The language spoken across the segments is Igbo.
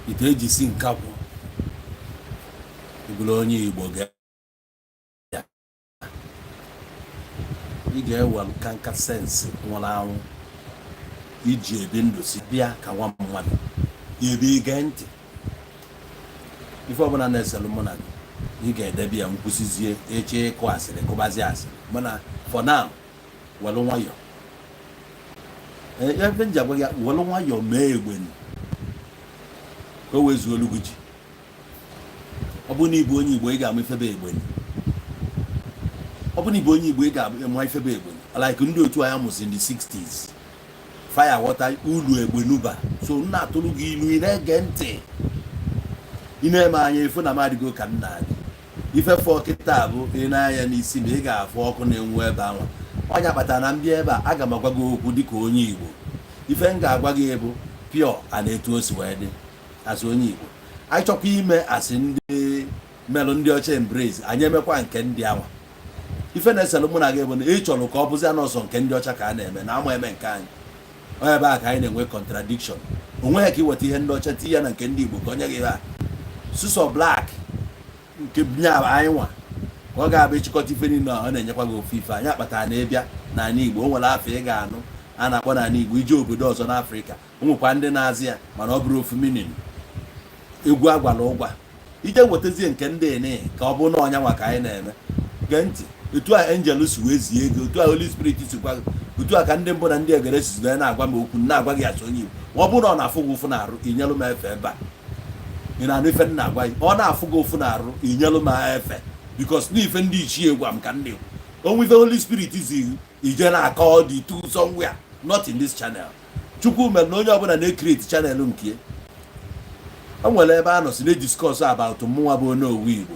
ite eji si nkakwụ ịbụrụ onye Igbo ị ga-ewe nka sensị nwụrụ anwụ iji ebi ndụ si bịa ka nwa mmadụ ebe ige ntị ife ọbụla na-eselu mụ na gị ị ga-edebe ya nkwụsịzie eche ịkụ asịrị kụbazie asịrị mana for now welu nwayọọ ebe nji agwa ya welu nwayọọ mee egbenyi ka o wezuo olu gị ji ọ bụ na ịbụ onye Igbo ị ga-ama ifebe egbenyi ọ bụ na ịbụ onye Igbo ị ga-ama ifebe egbenyi like ndị otu anyị mụsị in the 60s fire water ulu egbenuba so nna atụrụ gị ilu ị na-ege ntị ị na-eme anya efu na madịgo ka nna gị ife fọ kịta bụ ị na-anya n'isi ma ị ga-afụ ọkụ na-enwu ebe anwa onye kpatara na mbịa ebe a aga m agwa gị okwu dịka onye Igbo ife m ga-agwa gị bụ pure a na-etu o si wee dị asị onye Igbo anyị chọkwa ime asị ndị melụ ndị ọcha embrace anyị emekwa nke ndị anwa ife na-eselu mụ na gị bụ na ị chọrọ ka ọ bụzi anọsọ nke ndị ọcha ka a na-eme na ama eme nke anyị onye ebe a ka anyị na-enwe contradiction onweghị ka iweta ihe ndị ọcha tinye ya na nke ndị Igbo ka onye gị ha susọ black nke binye anyị nwa ka ọ ga-abụ ịchịkọta ife niile ọ na-enyekwa gị ofe ife anyị akpatara na ịbịa n'ala Igbo o nwere afọ ị ga-anụ a na-akpọ n'ala Igbo ije obodo ọzọ n'Afrịka ụmụkwa ndị na-azị ya mana ọ bụrụ ofu minin egwu agwala ụgwa ije wetazie nke ndị ene ka ọ bụrụ na ọnya nwa ka anyị na-eme gee ntị otu a angel si wee zie ego otu a Holy Spirit si gwa gị otu a ka ndị mbụ na ndị egere si na-agwa m okwu na-agwa gị asị onye Igbo ọ bụrụ na ọ na-afụ gị ụfụ na-arụ inyelụ m efe ebe a ị na-anụ ife m na-agwa gị ọ na-afụ gị ụfụ na-arụ inyelụ m efe bikos na ife ndị ichie gwa m ka ndị onwe ife Holy Spirit zi ije na-akọ dị tu somewhere not in this channel Chukwu mere na onye ọbụla na-ekreti chanel nke o nwere ebe a nọ si na-ediskọs about mụnwa bụ onye owu Igbo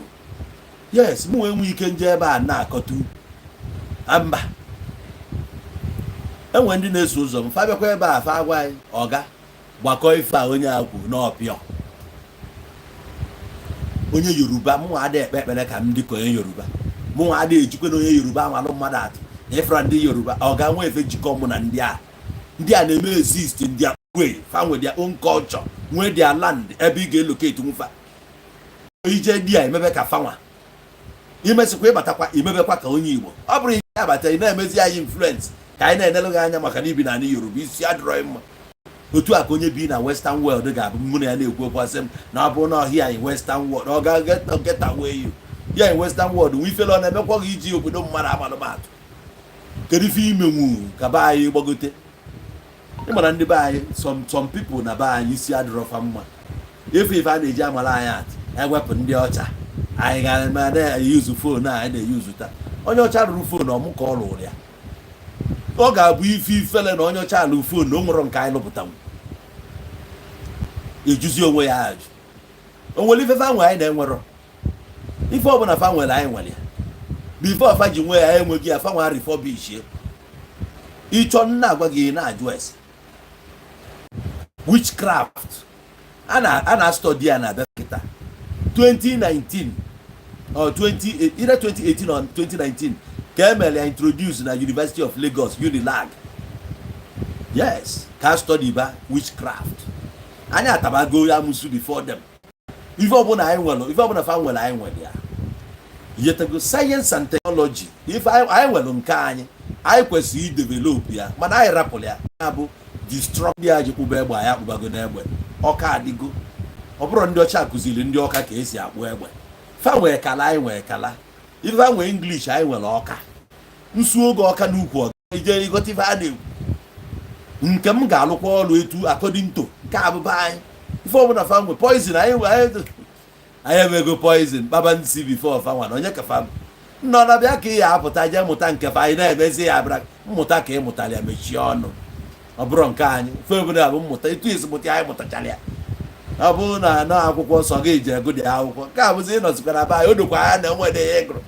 yes mụ enwe ike nje ebe a na-akọtu mba enwe ndị na-eso ụzọ m fa bịakwa ebe a fa agwa anyị ọga gbakọ ife a onye a kwuru n'ọpịọ onye Yoruba mụ adịghị ekpe ekpere ka m dịka onye Yoruba mụ adịghị ejikwa na onye Yoruba amalụ mmadụ atụ na ịfra ndị Yoruba ọ ga nwe efe jikọ mụ na ndị a na-eme exist ndị a way fa nwe their own culture nwee their land ebe ị ga-elokate nfa ije di a emebe ka fanwa imesikwa ịbatakwa imebekwa ka onye Igbo ọ bụrụ ije abata ị na-emezi anyị influence ka anyị na-enelu gị anya maka na ibi na anyị Yoruba isi adịrọ mma otu a ka onye bi na western world ga-abụ mụ na ya na-ekwu okwu asị m na ọ bụrụ na ọhịa anyị western world ọ ga-get away you ya anyị western world nwe ifele ọ na-emekwa gị iji obodo mmadụ amalụmatụ kedu ife imenwu ka be anyị gbagote ịmara ndị be anyị some people na be anyị isi adịrọfa mma ife a na-eji amala anyị atụ ewepụ ndị ọcha anyị ga na-eyuzu fonu a anyị na-eyuzu taa onye ọcha rụrụ fonu ọmụ ka ọ lụrụ ya ọ ga-abụ ife ifele na onye ọcha alụ fonu o nwere nke anyị lụpụtanwu ejuzi onwe ya ajụ o nwere ife fa nwe anyị na-enwerọ ife ọbụla fa nwere anyị nwere ya bifo fa ji nwe ya enweghị ya fa nwa refọbishie ịchọ nna agwa gị na-ajụ ese witchcraft a na-study ya na bekịta 2019 or 2018 or 2019 ka emere ya introduce na University of Lagos Unilag yes ka study ba witchcraft anyị atabago ya musu before them ife ọbụla anyị nwere ife ọbụla fa nwere anyị nwere ya yetego science and technology ife anyị nwere nke anyị kwesịrị idevelop ya mana anyị rapụrụ ya bụ destruct ya ji kpụba egbe anyị akpụbago n'egbe ọka adịgo ọ bụrụ ndị ọcha kụziri ndị ọka ka esi akpụ egbe fa nwere kala anyị nwere kala ife ha nwere English anyị nwere ọka nsu oge ọka n'ukwu ọga ije ịghọta ife a na-ekwu nke m ga-alụkwa ọrụ etu according to nke abụba anyị ife ọbụla fa nwere poison anyị emego poison kpaba nsi before fa nwa na onye ka fa nọ na bịa ka ị ya apụta jee mụta nke fa anyị na-emezi ya abịara mmụta ka ị mụtara ya mechie ọnụ ọ bụrụ nke anyị fe obodo bụ mmụta etu esi mụta anyị mụtachara ya ọ bụrụ na anọ akwụkwọ nsọ gị ji ego dị akwụkwọ nke a bụzi ịnọzikwa na be anyị o dokwa anya na enwede ya ịgụrụ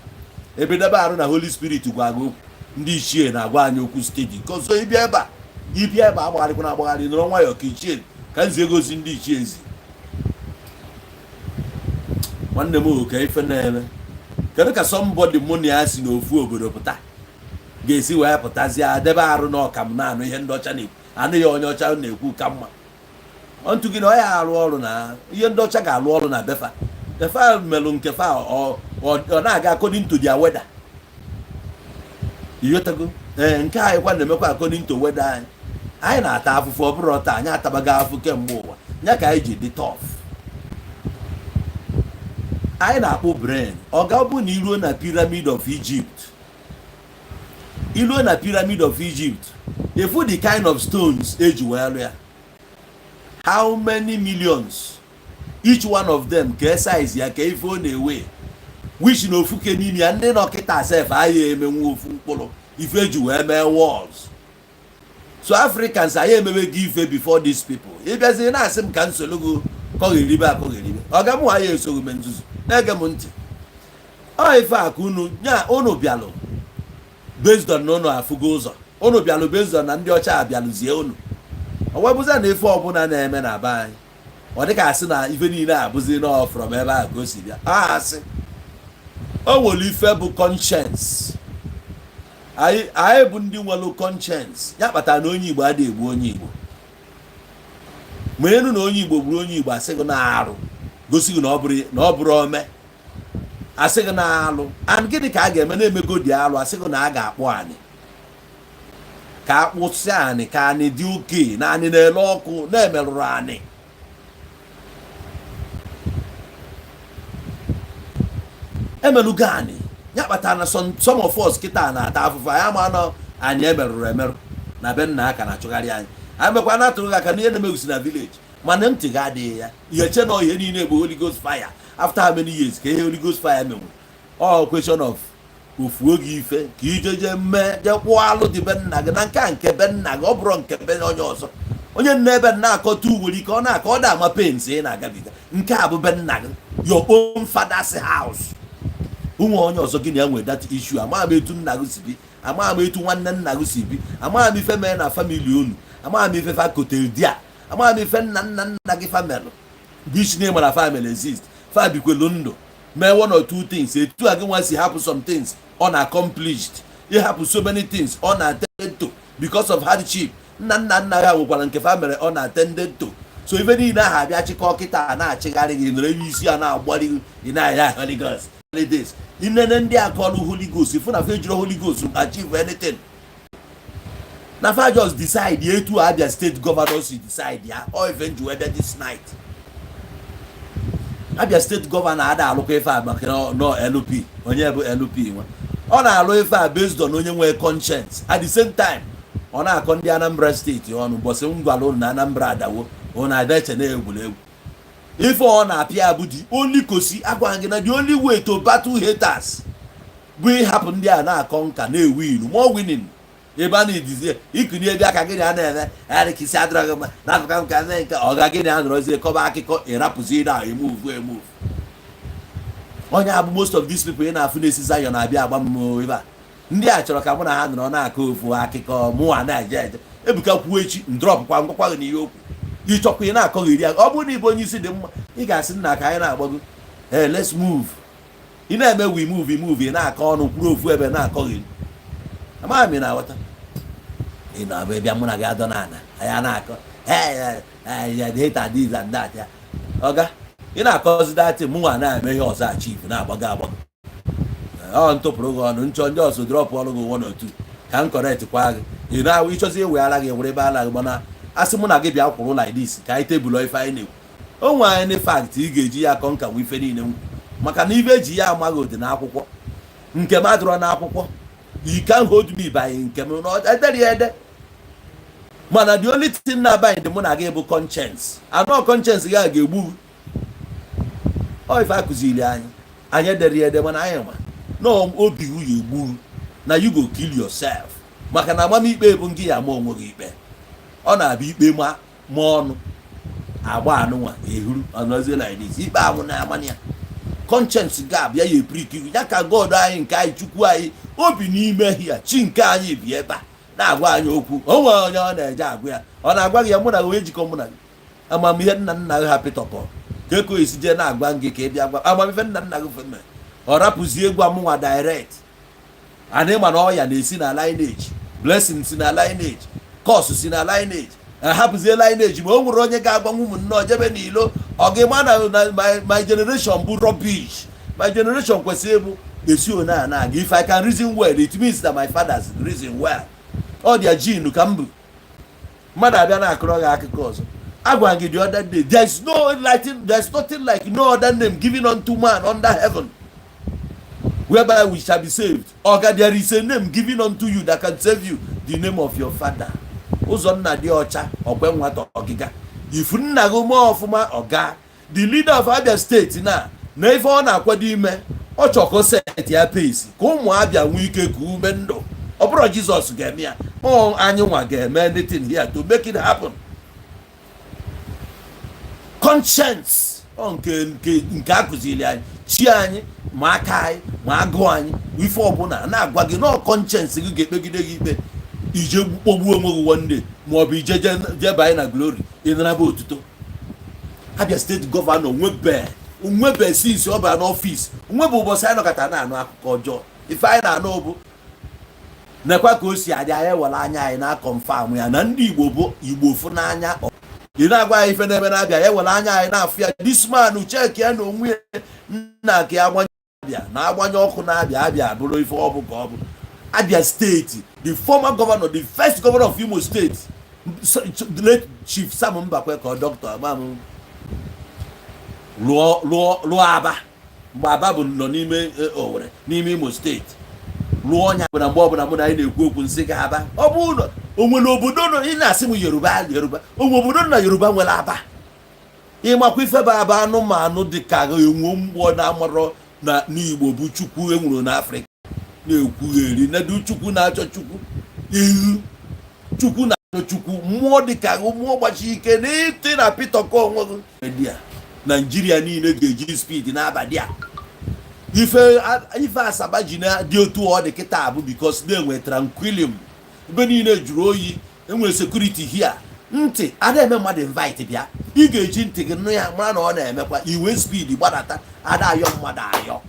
ebedebe arụ na Holy Spirit gwa gị okwu ndị ichie na-agwa anyị okwu steji kozo ịbịa ebe a agbagharịkwa agbagharị nọrọ nwayọọ ka ichie ka nzi egosi ndị ichie ezi nwanne m oke ife na-eme kedu ka somebody mụ na ya si n'ofu obodo pụta ga-esi wee pụtazie debe arụ na ọka m na-anụ ihe ndị ọcha na-ekwu anụ ya onye ọcha na-ekwu ka mma ontu gị na ọ ya arụ ọrụ na ihe ndị ọcha ga-arụ ọrụ na befa melụ nke fa ọ na-aga according to their weather. Iyotago nke anyị kwa na-emekwa according to weather anyị. Anyị na-ata afụfụ ọ bụrụ ọta anyị atabaga afụ kemgbe ụwa ya ka anyị ji dị tough. Anyị na-akpụ brain ọ ga-abụ na iruo na pyramid of Egypt. Iruo na pyramid of Egypt efu the kind of stones eji wee lụ ya. How many millions each one of them ka size ya ka ife ọ na-ewe which na ofu ke n'ime ya ndị nọkịta sef anyị emenwu ofu mkpụrụ ife eji wee mee walls. So Africans anyị emebego ife before these people. Ịbịazi na-asị m ka nsolugo kọgheribe akọgheribe ọ ga mụ anyị esoghi m nzuzu na-ege m ntị. Ọ ife a ka unu bịalụ based on na unu afụgo ụzọ. Unu bịalụ based on na ndị ọcha abịalụzie unu. Ọ webụza na ife ọbụla na-eme na be anyị ọ dịka asị na ife niile abụzi nọ from ebe a ka o si bịa. Asị o nwere ife bụ conscience. Anyị bụ ndị nwere conscience ya kpatara na onye Igbo adịghị egbu onye Igbo. Ma enu na onye Igbo gburu onye Igbo asị gị na-arụ gosi gị na ọ bụrụ ome asị gị na-alụ and gịnị ka a ga-eme na-emego dị alụ asị gị na a ga-akpụ anyị ka akpụsị anyị ka anyị dị oke na anyị na-ele ọkụ na-emerụrụ anyị. Emelugo anyị ya kpatara na some of us kịta na-ata afụfụ anyị ama nọ anyị emerụrụ emerụ na be nna aka na-achụgharị anyị. Anyị mekwa na-atụrụ gị aka na ihe na-emegusi na village mana ntị ga adịghị ya ihe che na ihe niile bụ Holy Ghost fire. After how many years ka ihe Holy Ghost fire menwu all question of ofu oge ife ka ijeje mee je kwụọ alụ dị be nna gị na nke be nna gị ọ bụrụ nke be onye ọzọ. Onye nna ebe na-akọta nwere ike ọ na-akọ ọ da-ama pains ị na-agabiga nke a bụ be nna gị your own father's house. Ụmụ onye ọzọ gị na ya nwere that issue ama m etu nna gị si bi ama m etu nwanne nna gị si bi ama m ife mee na family unu ama m ife fa kotere di a ama m ife nna gị family bichi na ịmara family exist fa bikwelu ndụ mee one or two things etu a gị nwa si hapụ some things unaccomplished ịhapụ so many things unattended to because of hardship. Nna ha nwekwara nke fa mere unattended to. So ife niile ahụ abịa chịkọ kịta na-achịgharị gị nere isi a na-agbari gị na-aya Holy Ghost holidays. Inene ndị akọlụ Holy Ghost ifu na fa ejiro Holy Ghost achieve anything. Na fa just decide etu Abia state governor si decide ya or even ju ebe this night. Abia state governor ada alụkọ ife a maka no LP onye bụ LP nwa ọ na-alụ ife a based on onye nwee conscience. At the same time ọ na-akọ ndị Anambra steeti ọnụ bọsị ngwalụ na Anambra adawo ọ na-adache na egwuregwu ife ọ na-apịa bụ the only kosi agwa gị na the only way to battle haters bụ ịhapụ ndị a na-akọ nka na-ewu ilu more winning ebe a na-edizie ikuni ebe aka gị na na-eme arịkisi adịrọghị mma na afụka nka nke ọ ga gị na anọrọzie kọba akụkọ ịrapụzi na emove onye abụ most of these people ị na-afụ na-esi Zion na-abịa agba mmụọ ebe a ndị a chọrọ ka mụ na ha nọrọ na-akọ ofu akụkọ mụwa na-eje eje Ebuka kwuo echi ndrọpụkwa ngwakwa gị n'ihe okwu ịchọkwa ị na-akọgheri ya ọ bụrụ na ịbụ onye isi dị mma ị ga-asị nna ka anyị na-agbago let's move. Ị na-eme we move ị na-akọ ọnụ kwuru ofu ebe na-akọgheri amaghị m na aghọta ị na-abụ ịbịa mụ na gị adọ n'ala anyị na-akọ hate this and that ya ọga ị na-akọzi datị mụnwa na-eme ihe ọzọ achieve na-agbago ọ ntụpụrụ gị ọnụ nchọ ndị ọzọ drọpụ ọrụ gị one or two ka m correct kwa gị ị na-awụ ịchọzi eweghara gị were ebe ala gị mana asị mụ na gị bịa kwụrụ like this ka anyị tebụlụ ife anyị na-ekwu o nwe anyị na fact ị ga-eji ya akọ nka nwe ife niile maka na ife eji ya amaghị odi n'akwụkwọ nke m adịrọ n'akwụkwọ you can hold me by nke m edere ya ede mana the only thing na-abaghị dị mụ na gị bụ conscience anọ conscience ya ga-egbu ọ ife akụziri anyị edere ya ede mana anyị ma na obi ya egburu na you go kill yourself maka na amamikpe bụ ngị ya ama onwe gị ikpe ọ na-abịa ikpe ma ọnụ agba anụnwa ehuru ọnọzie like this ikpe amụ na amanya ya conscience ga-abịa ya eprik ya ka God anyị nke anyị chukwu anyị obi n'ime ya chi nke anyị bi ebe a na-agwa anyị okwu o nwere onye ọ na-eje agwa ya ọ na-agwa gị ya mụ na gị wee jikọ mụ na gị amamihe nna gị ha pịtọpọ ka eko esi jee na-agwa gị ka ị bịa gwa amamihe nna gị feme ọ rapụzie egwu amụnwa direct ana ịma na ọya na-esi na lineage blessing si na lineage curse si na lineage ahapụzie lineage ma o nwere onye ga-agbanwe ụmụnne jebe n'ilo ọ ga-ema na my generation bụ rubbish. My generation kwesịrị ịbụ esi one a na-aga. If I can reason well, it means that my fathers reason well. Ọ dị gene ka m bụ. Mmadụ abịa na-akọrọ gị akụkọ ọzọ. Agwa gị the other day, there's nothing like no other name given unto man under heaven whereby we shall be saved. Oga, there is a name given unto you that can save you, the name of your father. Ụzọ nna dị ọcha ọkwe nwata ọgịga. If nna gị mee ọfụma ọga, the leader of Abia State na ife ọ na-akwado ime ọ chọkọ set ya pace ka ụmụ Abia nwee ike ka ume ndụ. Ọ bụrụ Jizọs ga-eme ya, ọ anyị nwa ga-eme anything here to make it happen. Conscience nke akụziri anyị chi anyị ma aka anyị ma agụ anyị ife ọbụla na-agwa gị na conscience gị ga-ekpegide gị ikpe ije kpọgbuo onwe gị one day maọbụ ije jeba anyị na glory ịnaraba otuto. Abia steeti gọvanọ nwebe sinsi ọ bara n'ọfịs nwebe ụbọchị anyị nọkọta na-anụ akụkọ ọjọọ. Ife anyị na-anụ bụ nekwa ka o si adị anyị were anya anyị na-akọnfam ya na ndị Igbo bụ Igbo fụ n'anya. Ị na-agwa anyị ife na-eme na-abịa ya were anya anyị na-afụ ya. This man cheki ya na onwe ya nna ka agbanye Abia na-agbanye ọkụ na-abịa Abia bụrụ ife ọ bụ ka ọ bụ. Abia steeti, the former governor, the first governor of Imo State, the late Chief Sam Mbakwe ka Dr. Amam lụọ Aba mgbe Aba bụ nọ n'ime Owerri n'ime Imo steeti lụọ ọnya bụ na mgbe ọbụla mụ na anyị na-ekwu okwu nsị ga Aba ọ bụ ụlọ onwere obodo nọ ị na-asị m Yoruba onwe obodo na Yoruba nwere Aba. Ịmakwa ife bụ Aba anụmanụ dị ka enwe mgbọ na-amarọ na n'Igbo bụ Chukwu enwuru n'Afrịka na-ekwugheri nedu Chukwu na-achọ Chukwu ihu Chukwu na-achọ Chukwu mmụọ dịka mmụọ gbachi ike na ịtị na pitọkọ onwe gị. Naijiria niile ga-eji speed n'abalị a. Ife Asaba ji na dị otu ọ dị kịta bụ because na-enwe tranquilium ebe niile jụrụ oyi enwere security here. Ntị ada eme mmadụ invite bịa ị ga-eji ntị gị nụ ya mara na ọ na-emekwa iwe speed gbadata ada ayọ mmadụ ayọ.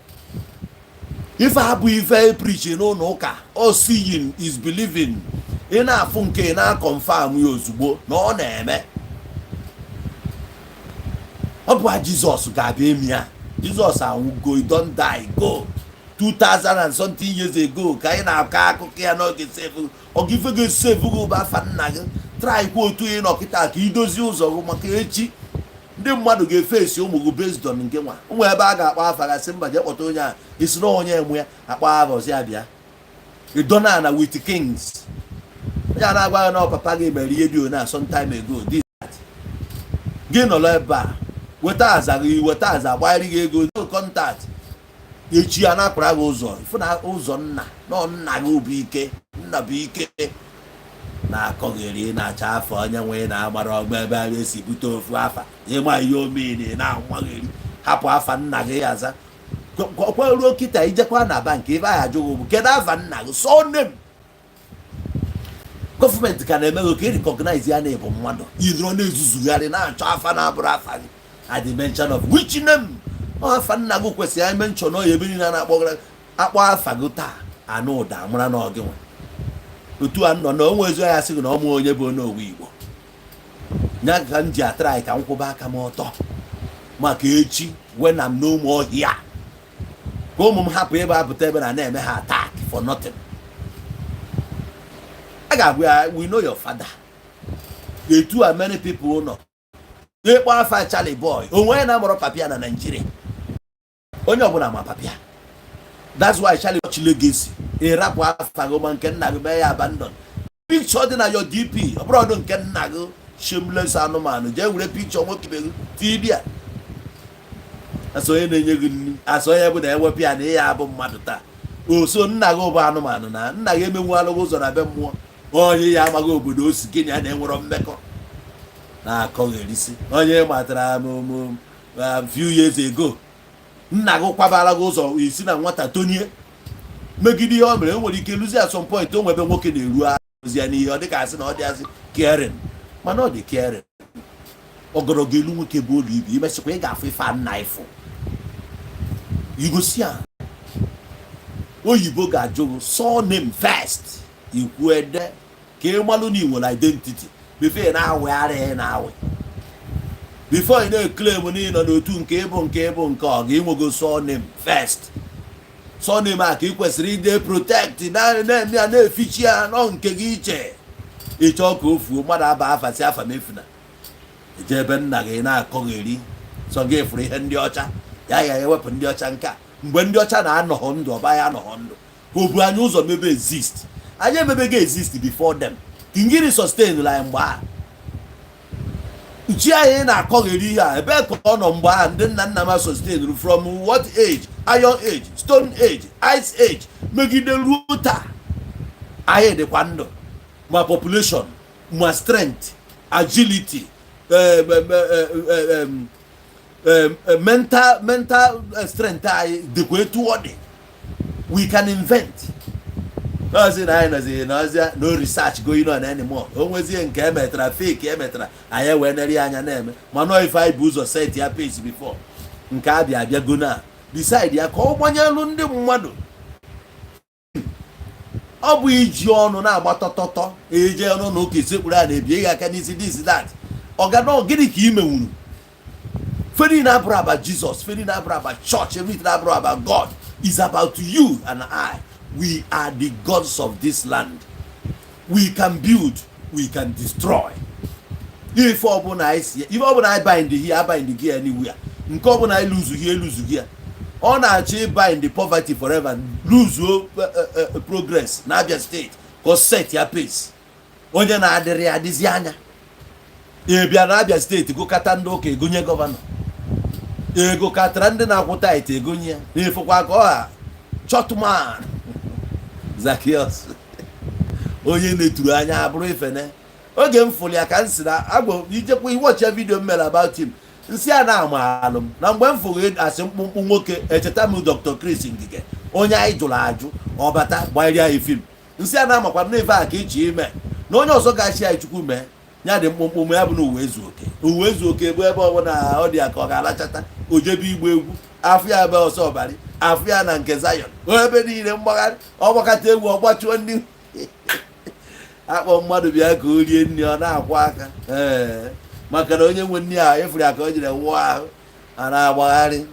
Ife abụ ife preach n'ụlọ ụka all seeing is believing. Ị na-afụ nke na-akọnfam ya ozugbo na ọ na-eme. Ọ bụ Jizọs ga-abịa emi ya. Jizọs anwụgo, he don't die go 2000 and something years ago ka anyị na-akọ akụkọ ya n'oge sefu ọgife ga-esefu gị ụba afa nna gị try kwa otu ị nọkịta ka idozi ụzọ gị maka echi ndị mmadụ ga-efesi ụmụ gị based on nke nwa ụmụ ebe a ga-akpọ afa gasị mba jee kpọta onye a isi na onye enwe ya akpọ afa ọzi abịa idona na with kings onye a na-agwa ya na papa gị mere ihe dị na sometime ago gị nọrọ ebe a weta aza gbanyere gị ego no contact echi a na-akpara gị ụzọ ifu na ụzọ nna gị bụ ike nna bụ ike na-akọgheri na-acha afọ onye nwe na-agbara ọgba ebe a esi bute ofu afa ịma ihe omeni na-amagheri hapụ afa nna gị aza kweruo kịta ijekwa na bank ebe a ajụghị bụ kedu afa nna gị so name gọọmenti ka na-eme gị ka ị recognize ya na ịbụ mmadụ idoro na-ezuzugharị na-achọ afa na-abụrụ afa gị at the mention of which name afa nna gị kwesịrị anyị mention ọya ebe niile na-akpọ afa gị taa anụ ụda mara na ọ gị nwe otu a nọ na onwe ezu ya sị gị na ọmụ onye bụ n'owe Igbo nya ka m ji atrai ka m kwụba aka m ọtọ maka echi when I'm no more here ka ụmụ m hapụ ebe apụta ebe na-eme ha attack for nothing. A ga-agwa ya we know your father. Etu a many people nọ ịkpọ afa Charlie boy onwe ya na-amụrụ papịa na Nigeria onye ọbụla ma papịa. That's why Charlie watch legacy ịrapụ afa gị ma nke nna gị mee ya abandon picture dị na your DP ọ bụrụ ọdụ nke nna gị shameless anụmanụ jee were picture nwoke gị tibia asọ onye na-enye gị nri asọ onye bụ na ewepụ ya na ihe abụ mmadụ taa oso nna gị bụ anụmanụ na nna gị emenwuala gị ụzọ na be mmụọ onye ya amaghị obodo o si Kenya na-enwero mmekọ na-akọgherisi onye matara m few years ago nna gị kwabara gị ụzọ isi na nwata tonie megide ihe o mere o nwere ike lụzi at some point o nwebe nwoke na-eru ozi ya n'ihe ọ dịka asị na ọ dị asị caring mana ọ dị caring ogologo elu nwoke bụ olu ibi imesịkwa ị ga-afụ ife nna ifụ igosi a oyibo ga-ajụ surname first ikwu ede ka ị malụ na ị nwere identity before na-awegharị na-awị before ị na-claim n'ịnọ n'otu nke ịbụ nke ọ ga-enwego surname first surname a ka ị kwesịrị ide protect na-eme ya na-efichi ya nọ nke gị iche ịchọ ka o fuo mmadụ aba afa si afa mefuna eje ebe nna gị na-akọgheri sọ gị fụrụ ihe ndị ọcha ya ewepụ ndị ọcha nke a mgbe ndị ọcha na-anọghọ ndụ ọba ya anọghọ ndụ ka o bu anyị ụzọ mebe exist anyị emebe ga exist before them ngiri sustain la mgbe a uchi anyị na-akọgheri ihe a ebe ka ọ nọ mgbe a ndị nna nna m sustain from what age? Iron age, stone age, ice age megide ruo taa anyị dịkwa ndụ ma population ma strength agility mental strength anyị dịkwa etu ọ dị we can invent nozi na anyị nozi n'ọzịa no research going on anymore o nwezie nke emetara fake emetara anyị wee neri anya na-eme mana ife anyị bụ ụzọ set ya pace before nke abịa go na decide ya ka ọ gbanyelụ ndị mmadụ ọ bụ iji ọnụ na-agba tọtọtọ eje ọnụ na ụka isekpuru a na-ebie ya aka n'isi this that ọgana gịnị ka ị menwuru feri na abụrụ about Jesus, feri na abụrụ about church, everything na abụrụ about God is about you and I. We are the gods of this land. We can build, we can destroy. If ọbụna I bind here, I bind here anywhere. Nke ọbụna I lose here. Ọ na-achọ bind the poverty forever, lose progress na Abia State, cause set your pace. Onye na-adịrị adịzi anya. Bịa na Abia State go kata ndị ụka egonye gọvanọ. Ego katara ndị na-akwụta ite egonye ya. N'efukwa ka ọha chọtụman Zacchaeus onye na-eturu anya abụrụ ifene oge m fụrụ ya ka m si na agbo ijekwa iwọchị vidio m mere about him nsị a na-ama alụ m na mgbe m fụrụ asị mkpụmkpụ nwoke echeta m Dr. Chris Ngige onye anyị jụrụ ajụ ọbata gbanyere anyị fim nsị a na-amakwa n'ife a ka ichi ime na onye ọzọ ga-achị anyị chukwu mee ya dị mkpụmkpụ ya bụ na uwe ezu oke bụ ebe ọbụla ọ dị ya ka ọ ga-alachata ojebe igba egwu afọ ya ebe ọsọ ọbara afọ ya na nke Zion ebe niile mgbagharị ọgbakọta egwu ọgbachuo ndị akpọ mmadụ bịa ka o rie nri ọ na-akwa aka maka na onye nwe nri ahụ efuru ya ka o jiri wụọ ahụ a na-agbagharị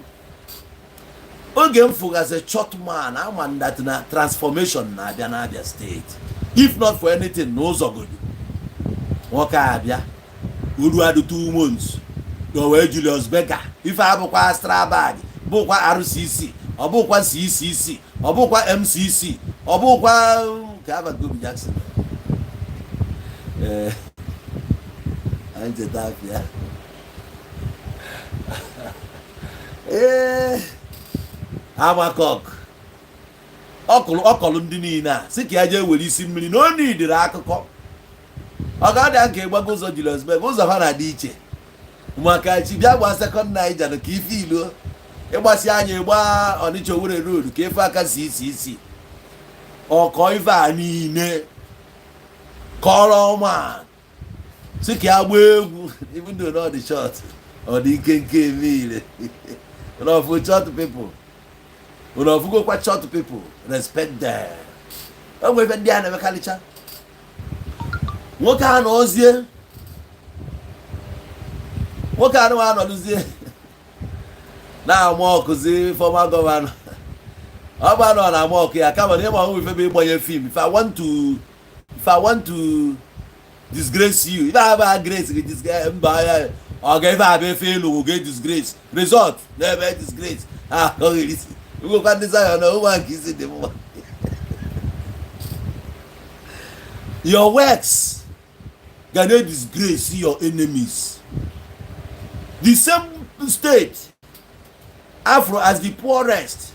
oge m fụgasị chọtman ama ndat na transformation na-abịa na Abia State if not for anything n'ụzọ godu nwoke abịa uru adụ 2 months o wee Julius Berger ife abụkwa Strabag bụkwa RCC ọ bụkwa CCC ọ bụkwa MCC ọ bụkwa ka Abagobi Jackson anyị afịa Amakok ọkọlụ ndị niile a sị ka ya jee were isi mmiri na ọ nidiri akụkọ ọ ga-adị nke ịgbago ụzọ Julius Berger ụzọ ha na-adị iche maka chi bịa gba sekọnd Naija ka ife ilo ịgbasi anya ịgba Ọnịcha Owerri road ka efe aka CCC ọkọ ife a niile kọrọ ọma sị ka ya gbaa egwu even though not the short ọ dị nke niile of short people unafugokwa short people respect them o nwere ndị a na-emekarịcha nwoke a nọzie nwoke anụ anọluzie na-ama ọkụzi former governor ọ bụ anọ na-ama ọkụ ya kama na ịma ọnwụ ifebe ịgbanye film if I want to disgrace you if I have a grace to disgrace mba ya ọ ga-ebe abịa efe elu oge disgrace result na-ebe disgrace ọ ga-erisi ugokwa ndị Zion na ụmụ nke isi dị mma your works gonna disgrace your enemies. The same state Afro as the poorest,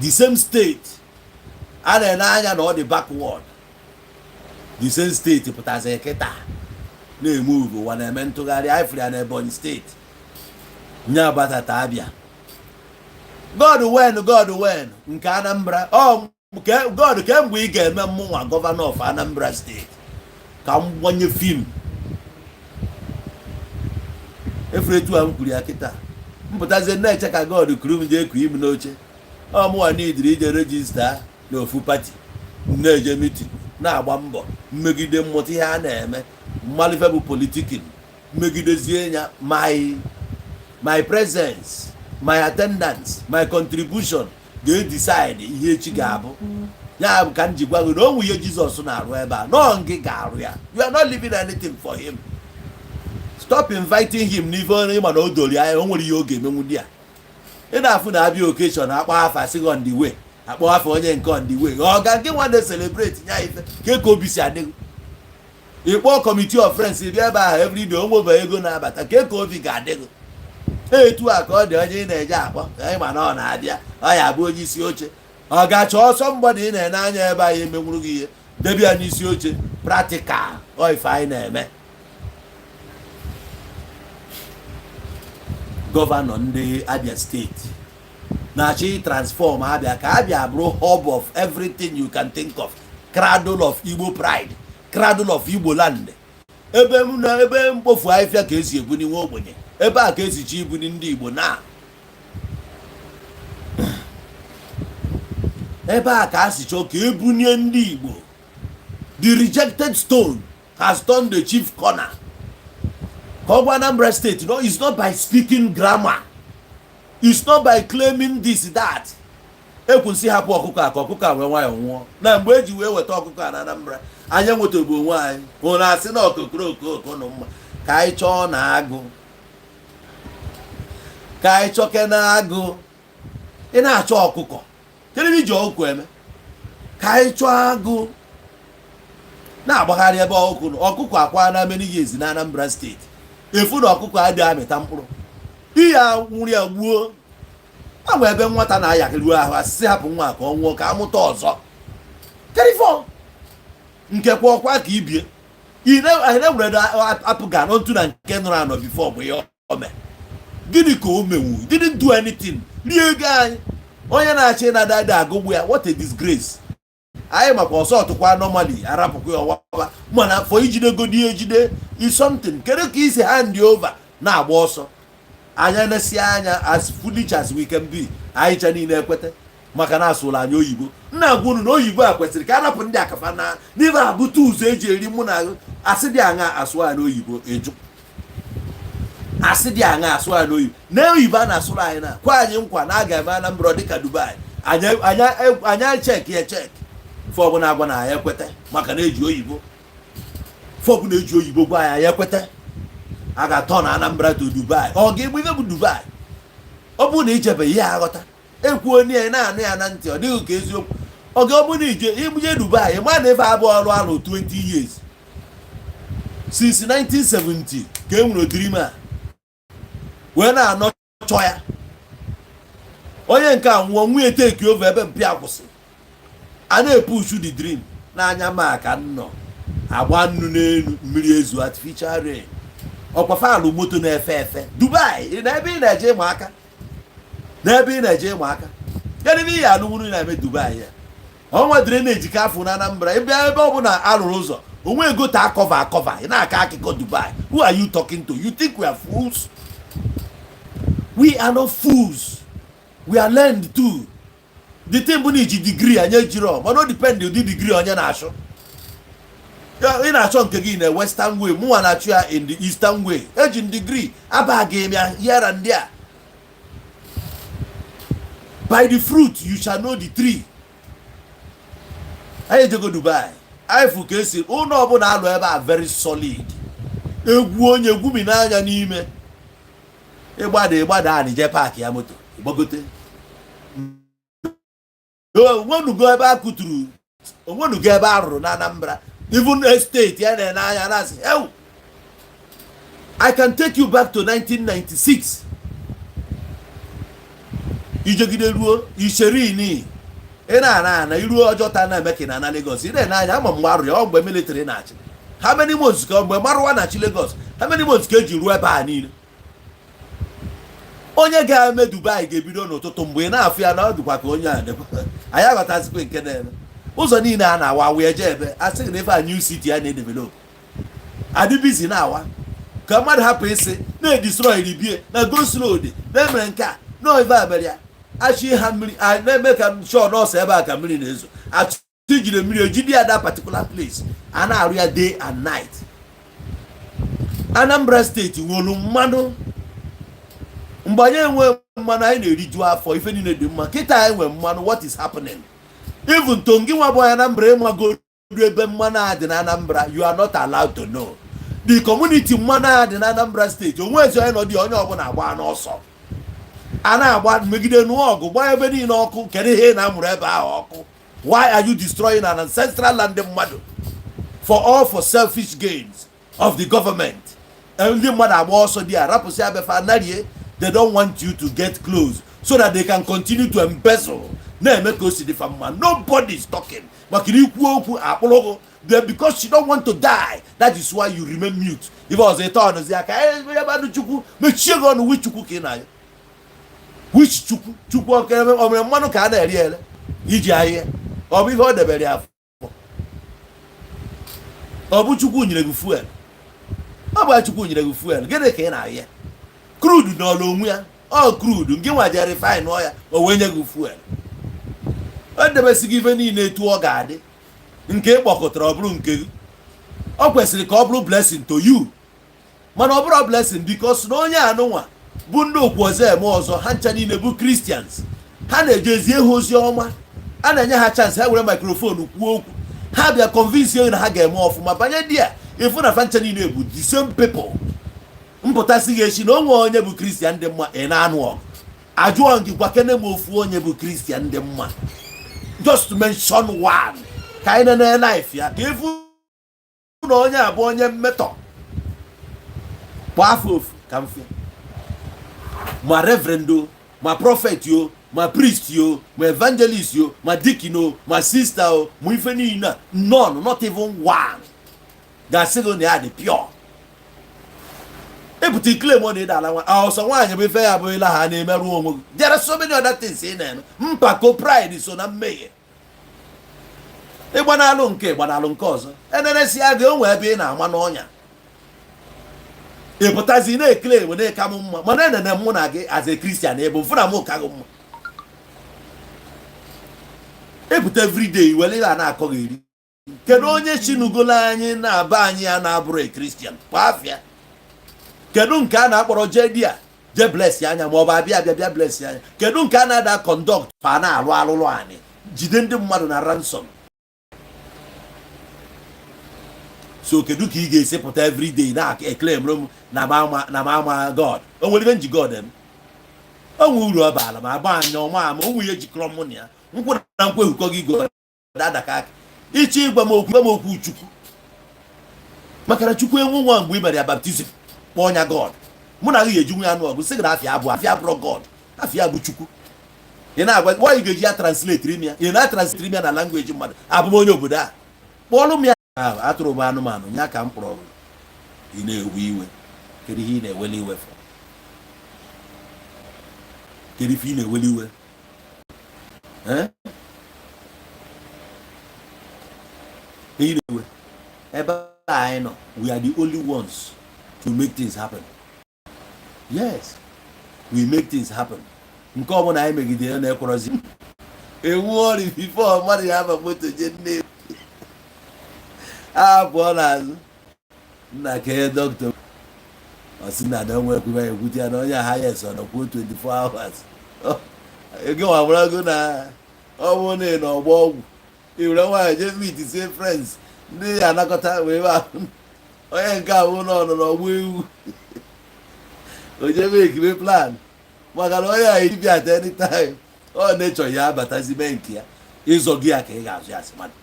the same state and anya na all the backward, the same state pụtazi eketa na-emove ụwa na-eme ntụgharị Afro na Ebonyi steeti nya batata Abia God when nke Anambra God kemgbe ị ga-eme mmụnwa governor of Anambra steeti ka m gbanye film efuretu a m kwuru ya kịta mpụtazie na-eche ka God kuru m jee ku im n'oche ọmụwa n'idiri ije rejista n'ofu pati na-eje mitin na-agba mbọ mmegide mmụta ihe a na-eme malife bụ politikin megidezie ya my presence, my attendance, my contribution ga-decide ihe echi ga-abụ. Ya bụ ka m ji gwa gị na o nwunye Jizọs na-arụ ebe a nọọ gị ga-arụ ya. You are not leaving anything for him. Stop inviting him n'ife onye ma na o dori anya o nwere ihe oge emenwu di ya. Ị na-afụ na abịa occasion akpọ afa sị on the way, akpọ afa onye nke on the way. Ọ ga nke nwa na-celebrate nya ife ka obi si adịghị. Ịkpọ committee of friends bịa ebe ahụ everyday o nwebe ego na-abata ka obi ga-adịghị. Etu a ka ọ dị onye ị na-eje akpọ anyị ma na ọ na-abịa ọ ya bụ onye isi oche. Ọ ga-achọ ọsọ mgbada ị na-ene anya ebe anyị emenwuru gị ihe debe ya n'isi oche practical ọ ife anyị na-eme. Gọvanọ ndị Abia steeti na-achị transform Abia ka Abia bụrụ hub of everything you can think of, cradle of Igbo pride, cradle of Igbo land. Ebe mkpofu ahịfịa ka esi ebuni nwa ogbenye, ebe a ka esi chi ibuni ndị Igbo na ebe a ka asị chọọ ka ebunye ndị Igbo. The rejected stone has turned the chief corner. Anambra State, no, it's not by speaking grammar, it's not by claiming this that. Ekwusi hapụ ọkụkọ a ka ọkụkọ a wee nwayọ nwụọ. Na mgbe eji wee weta ọkụkọ a na Anambra, anyị nwetagbu onwe anyị hụ na asị na okoko nọ mma ka anyị chọọ na agụ, ka anyị chọke na agụ. Ị na-achọ ọkụkọ kedu iji ọkụkọ eme? Ka anyị chọọ agụ na-agbagharị ebe ọkụkọ akwa na many years na Anambra State. Efu na ọkụkọ adịghị amịta mkpụrụ, ihe nwụrụ ya gbuo. Agwa ebe nwata na-ayakịru ahụ asịsị hapụ nwa ka ọ nwụọ ka amụta ọzọ. Kerifọ nkekwa ọkwa ka ibie anyị na-ewere apụga n'otu na nke nụrụ anọ bifo bụ ihe ome. Gịnị ka o menwu? Didn't do anything. Rie ego anyị. Onye na-achị na dada agụgbu ya, what a disgrace. Anyị makwa ọsọ ọtụkwa normally arapụkwa ya ọwaba mana for ijide godi ejide is something. Kedu ka isi hand over na-agba ọsọ? Anya na-esi anya as foolish as we can be. Anyị cha niile ekwete maka na asụla anyị oyibo. Nna agwa unu na oyibo a kwesịrị ka arapụ ndị akafa na n'ife abụta ụzọ eji eri mụ na asị dị aṅa asụ anyị oyibo eju. Asị dị aṅa asụ anyị oyibo. Na oyibo a na-asụrụ anyị na kwa anyị nkwa na aga eme Anambra dịka Dubai. Anya check ya check. Fọbụ na-agwa na ya ekwete maka na eji oyibo. Fọbụ na-eji oyibo gwa ya ekwete. A ga-atọ na Anambra to Dubai. Ọ ga-egbu ife bụ Dubai. Ọ bụ na ichebe ihe aghọta. Ekwuo n'ihe na-anụ ya na ntị ọ dịghị ka eziokwu. Ọ ga-ọbụ na ibuje Dubai ma na ife abụọ ọrụ alụ 20 years. Since 1970 ka e nwere dream a wee na-anọchọ ya. Onye nke a nwụọ nwunye take over ebe mpịa kwụsị. A na-epushu the dream n'anya maka nnọ agba nnu n'elu mmiri ezu artificial rain. Ọkwa falụ moto na-efe efe Dubai n'ebe ị na-eje ịma aka, n'ebe ị na-eje ịma aka. Gịnị ihe alụwuru na-eme Dubai ya? Ọnwa drainage ka afụ na Anambra ebe ọ bụ na alụrụ ụzọ onwe ego ta akọva ị na-aka akụkọ Dubai. Who are you talking to? You think we are fools? We are not fools. We are learned too. The thing bụ na iji degree anya jiro ma no depend ụdị degree onye na-achọ. Ị na-achọ nke gị na western way, mụnwa na-achọ ya in the eastern way. Eji degree abaghị ya here and there. By the fruit you shall know the tree. Anyị ejego Dubai. Anyị fụ ka esi ụlọ ọbụla alụ ebe a very solid. Egwu onye egwumi n'anya n'ime. Ịgbada anyị je park ya moto gbagote. Onwenugo ebe a kuturu, onwenugo ebe a rụrụ na Anambra. Even estate ya na-anya na-asị, ew, I can take you back to 1996. Ijegide ruo Isherini. Ị na-ana iruo Ọjọta na Emekina na Lagos. Ị na-anya ama mgbe arụ ya ọ mgbe military na-achị. How many months ka mgbe Marwa na-achị Lagos? How many months ka eji ruo ebe a niile? Onye ga-eme Dubai ga-ebido n'ụtụtụ mgbe ị na-afụ ya na ọ dịkwa ka onye a dịkwa. Anyị aghọtazikwa nke na-eme. Ụzọ niile a na-awa wee je ebe a sị na ife a new city a na-edevelop. Adịbizi na-awa ka mmadụ hapụ isi na-edestroy ribie na Ghost Road na-emere nke a na ife abalị achị ha mmiri na-eme ka shọ nọọsụ ebe a ka mmiri na-ezo atijiri mmiri ejide ya that particular place a na-arụ ya day and night. Anambra steeti nwere mmanụ mgbe anyị enwe mmanụ anyị na-eriju afọ ife niile dị mma kịta anyị nwere mmanụ what is happening even tongi nwa bụ Anambra ịmagodu ebe mmanụ a dị na Anambra you are not allowed to know the community mmanụ a dị na Anambra steeti onwe ezi onye nọ dị onye ọbụla agba n'ọsọ a na-agba megide nụọ ọgụ gbaa ebe niile ọkụ kedu ihe na-amụrụ ebe ahụ ọkụ why are you destroying an ancestral land mmadụ for selfish gains of the government ndị mmadụ agba ọsọ dị a rapụsị abefa narie they don't want you to get close so that they can continue to embezzle na-eme ka o si dịfa mma nobody is talking maka ikwu okwu akpụrụgụ then because you don't want to die that is why you remain mute ife ọzọ ịta ọnụzi aka ya badụ chukwu mechie gị ọnụ wich chukwu ka ị na-anya wich chukwu okere o mere mmanụ ka a na-eri ere iji ahịa ọ bụ ihe ọ debere ya afọ ọ bụ chukwu nyere gị fuel ọ bụ chukwu nyere gị fuel gịnị ka ị na-ahịa crude n'ọlụ onwe ya ọ crude nke nwa je refine ya o wee nye gị fuel o debesi gị ife niile etu ọ ga-adị nke ịkpọkọtara ọ bụrụ nke gị ọ kwesịrị ka ọ bụrụ blessing to you mana ọ bụrụ blessing because na onye anụnwa bụ ndị okwu ọzọ eme ọzọ ha ncha niile bụ Christians ha na-ejezi ha ozi ọma a na-enye ha chance ha were microphone kwuo okwu ha bịa convince onye na ha ga-eme ọfụma banye di ya ịfụ na fancha niile bụ the same people mpụtasị gị echi na onwe onye bụ Christian dị mma ị na-anụ ọgụ ajụọ gị gwa kene m ofu onye bụ Christian dị mma just to mention one ka anyị na life ya ka ịfụ na onye abụ onye mmetọ kwa afọ ofu ka mfe ma reverend o ma prophet o ma priest o ma evangelist o ma deacon o ma sister o ma ife niile none not even one ga-asị gị na ya dị pure ebute claim ọ na-ede ala nwa ọsọ nwaanyị bụ ife ya bụ ịla ha na-emerụ onwe gị there are so many other things ị na-eme mpako pride so na mmehie ịgbanalụ nke ọzọ eneresi ya gị onwe ebe ị na-ama n'ọnya ịpụtazi na-ekele na-eka m mma mana enene mụ na gị as a Christian ebe mfụ na m ka gị mma ebute everyday were ihe a na-akọ gị eri kedu onye chinugolo anyị na-aba anyị ya na-abụrụ a Christian kwa afịa kedu nke a na-akpọrọ je bless anya ma ọ bụ abịa bless anya kedu nke a na-ada conduct pa na-alụ alụlụ anyị jide ndị mmadụ na ransom so kedu ka ị ga-esi pụta everyday na-eclaim m na mama God o nwere ibe nji God em o nwe uru ọ baala ma agba anya ọma ama o nwe ihe jikọrọ mụ na ya nkwụ na nkwe hụkọ gị God adaka aka ichi ịgwa m okwu chukwu maka na chukwu enwe nwa mgbe ị mere ya baptizim kpọọ nya God mụ na gị ga-eji nwe ya nụ ọgụ sị gị na afịa abụrụ God afịa bụ chukwu ị na-agwa nwa ị ga-eji ya translate ime ya ị na-translate ya na language mmadụ abụ m onye obodo a kpọọlụ m ya ahụ atụrụ m anụmanụ nya ka m kpọrọ ị na-ewe iwe kedu ihe ị na-eweli iwe kedu ife ị na-eweli iwe ebe anyị nọ we are the only ones to make things happen. Yes, we make things happen. nke ọbụla anyị megidere na-ekwerozi ewu ọrị bifo mmadụ ya aba moto je nne abụọ n'azụ nna kee dọkịta ọsị na ada nwekwe ekwute ya na onye ha yes ọ nọkwuo 24 hours ego nwabụrago na ọ bụ na ị n'ọgba ọgwụ iwere nwaanyị je meet say friends ndị anakọta wee ahụ onye nke ahụ n'ọnụ n'ọgba ewu o jebe ekibe plan maka na onye ahụ ibia at any time ọ na-echọ ya abatazi mee nke ya ịzọ gị ya ka ị ga-azụ ya asị mmadụ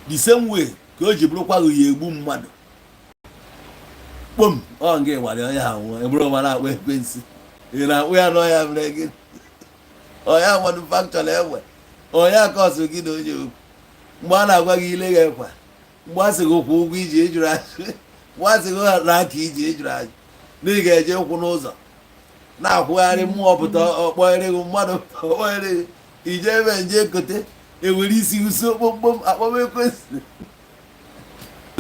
the same way ka o ji bụrụkwa gị ya egbu mmadụ kpom ọ nga ịwara onye ha nwụọ ebụrụ ma na-akpọ ekwensi ị na-akpụ ya n'ọya mere gị ọya manufacture enwe ọya kọsụ gị na onye okwu mgbe a na-agwa gị ile gị ekwa mgbe a sị gị kwụ ụgwọ iji ejuru ajụ mgbe a sị gị na aka iji ejuru ajụ na ị ga-eje ụkwụ n'ụzọ na-akwụgharị mmụọ pụta ọkpọghere gị mmadụ ọkpọghere gị ije ebe nje kote ewere isi uso kpomkpom akpọm ekwesị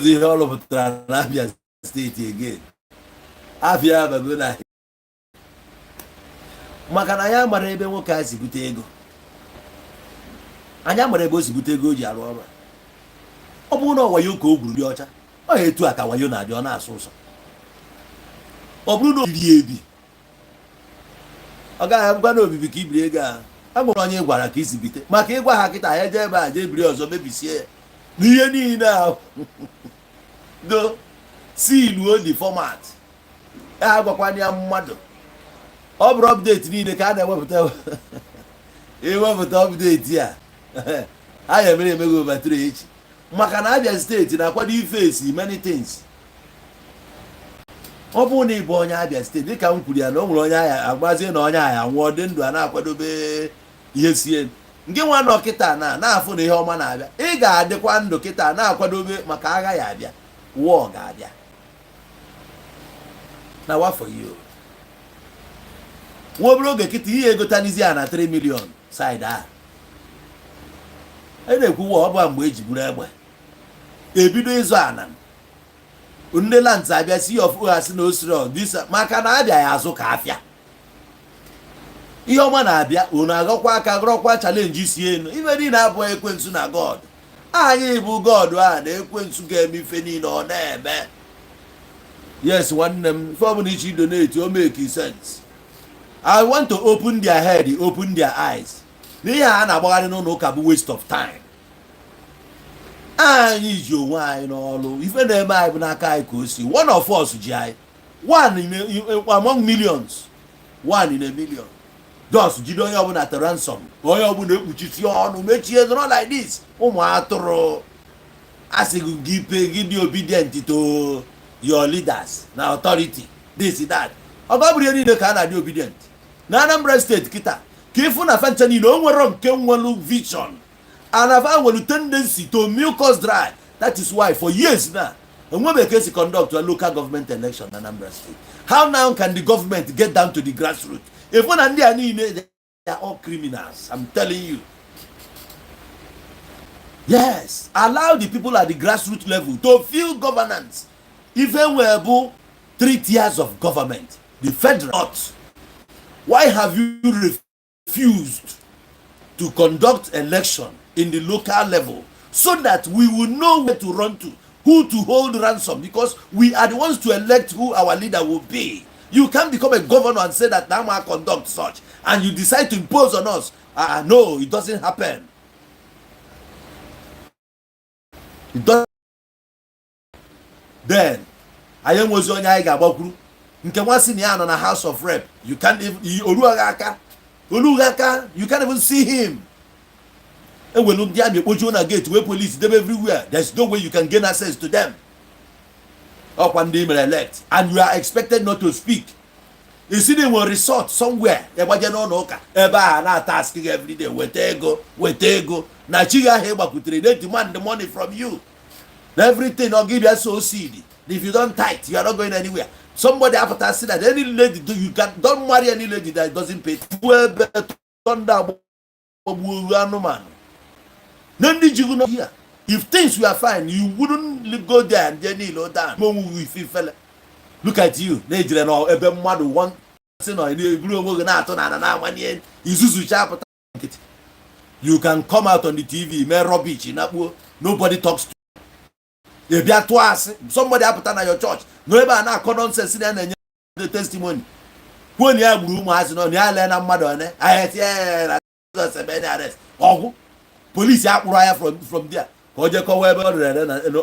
ihe ọ rụpụtara na Abia steeti again Abia abago na maka na anyị mara ebe nwoke a si bute ego anyị mara ebe o si bute ego o ji arụ ọrụ ọ bụrụ na ọwa ya ka o gwuru dị ọcha ọ etu a ka wayo na-adị ọ na-asụ ụsọ ọ bụrụ na obiri ebi ọ gaghị abụkwa na obibi ka ibiri ego a agwụrụ onye gwara ka isi bite maka ịgwa ha kịta ya jee ebe a jee biri ọzọ mebisie ya n'ihe niile ahụ do siiluo the format ya agwakwana ya mmadụ ọ bụrụ ọpdeti niile ka a na-ewepụta ewepụta ọpdeti a a ya mere emego obatiri echi maka na Abia steeti na-akwado ifesi many things. Ọ bụrụ na ịbụ onye Abia steeti dịka m kwuru ya na o nwere onye agha agbazie na onye agha nwụọ dị ndụ a na-akwadobe ihe sie nke nwa nọ kịta na-afụ na ihe ọma na-abịa ị ga-adịkwa ndụ kịta na-akwadobe maka agha ya abịa wụọ ga-abịa na wafọ ihe nwa obere oge kịta ihe egotanizi a na 3 million side a na-ekwu ọ bụ mgbe eji buru egbe ebido ịzụ ana ndị lands abịa si ọfụghasị na osiro disa maka na abịa ya azụ ka afịa ihe ọma na-abịa unu agọkwa aka gọrọkwa chalenji si enu ife niile abụọ ekwensu na god anyị bụ god a na ekwensu ga-eme ife niile ọ na-eme yes nwanne m ife ọbụla iche donate o make sense. I want to open their head, open their eyes. N'ihe a na-agbagharị n'ụlọ ụka bụ waste of time. Anyị ji onwe anyị n'ọlụ ife na-eme anyị bụ n'aka anyị ka o si one of us ji anyị among millions, one in a million. Just jide onye ọbụla at ransom, onye ọbụla ekpuchisi ọnụ mechie not like this. Ụmụ atụrụ asịghị gị gị dị obedient to your leaders na authority this that. Ọ gabụrụ ihe niile ka a na-adị obedient na Anambra steeti kịta ka ịfụ na fancha niile o nwere nke nwelu vision and have nwelu tendency to milk us dry. That is why for years now enwebe ka esi conduct a local government election na Anambra state. How now can the government get down to the grassroots? Ịfụ na ndị a niile they are all criminals, I'm telling you. Yes, allow the people at the grassroots level to feel governance. Even where 3 tiers of government, the federal. Why have you refused to conduct election in the local level so that we will know where to run to, who to hold ransom, because we are the ones to elect who our leader will be. You can't become a governor and say that now I conduct such and you decide to impose on us. No, it doesn't happen. It doesn't. Then I am was on ya gabakwuru nke nwasi na ya nọ na House of Rep. You can't even Oluagaka you can't even see him. And when ndị amị ekpoju na gate where police them everywhere, there's no way you can gain access to them. One day elect and you are expected not to speak. You see they will resort somewhere ebe no ụka ebe a na tasking every day weta ego na chi ya he gbakutere they demand the money from you. Everything or give you so seed. If you don't tithe, you are not going anywhere. Somebody after said that any lady don't marry any lady that doesn't pay. If things were fine, you wouldn't go there and then kneel down. Look at you. You can come out on the TV, make rubbish, nobody talks to you. If you are twice, somebody happened at your church. No ever na nonsense in the testimony. When you have room has no learn a mother, I had arrest. Oh, police are from there. Ojeko webe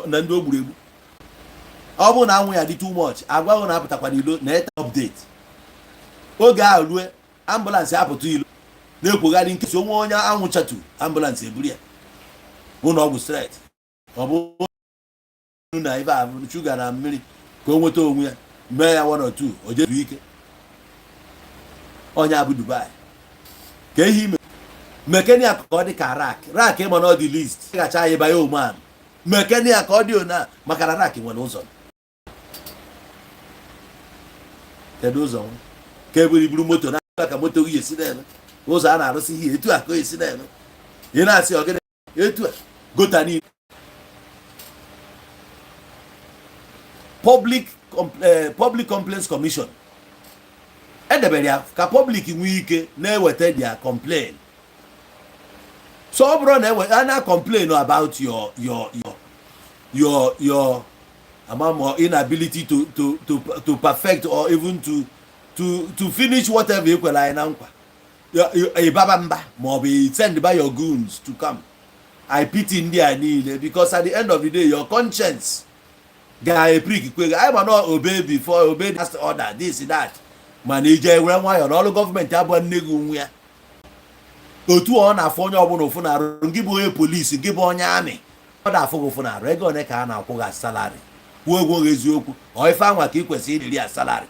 na ndo gburu. Ọ bụ na anwụ ya dị too much. Agwa ọ na-apụtakwa n'ilo na update. Oge a rue ambulance apụta ilo. Na-ekwogharị nkesi onwe onye anwụchatu ambulance eburu ya. Bụ na ọ bụ straight. Ọ bụ na ibe a sugar na mmiri ka o nweta onwe ya mee ya 1 or 2 o jedu ike. Onye abụ Dubai. Ka ehi ime mekania ka ọ dị ka rak ịma na ọ dị list gacha anyị banye oman mekania ka ọ dị ona maka na rak nwere ụzọ kedu ụzọ ka eburu moto na ka moto gị esi na-eme ụzọ a na-arụsị ihe etu a ka o esi na-eme ị na-asị ogene etu a gota ni public complaints commission edebere ya ka public nwee ike na-eweta dia complaint. So bro, I complain about your or inability to perfect or even to finish whatever you can lie now. A babamba be sent by your goons to come. I pity India need because at the end of the day, your conscience guy prick. I will not obey before obey that's the order, this that. Manager when why all the government have one nigga. Otu on a phone or phone, give away police, give on army. Other for phone, regular can I salary. Who is you or if I'm what you can see the salary.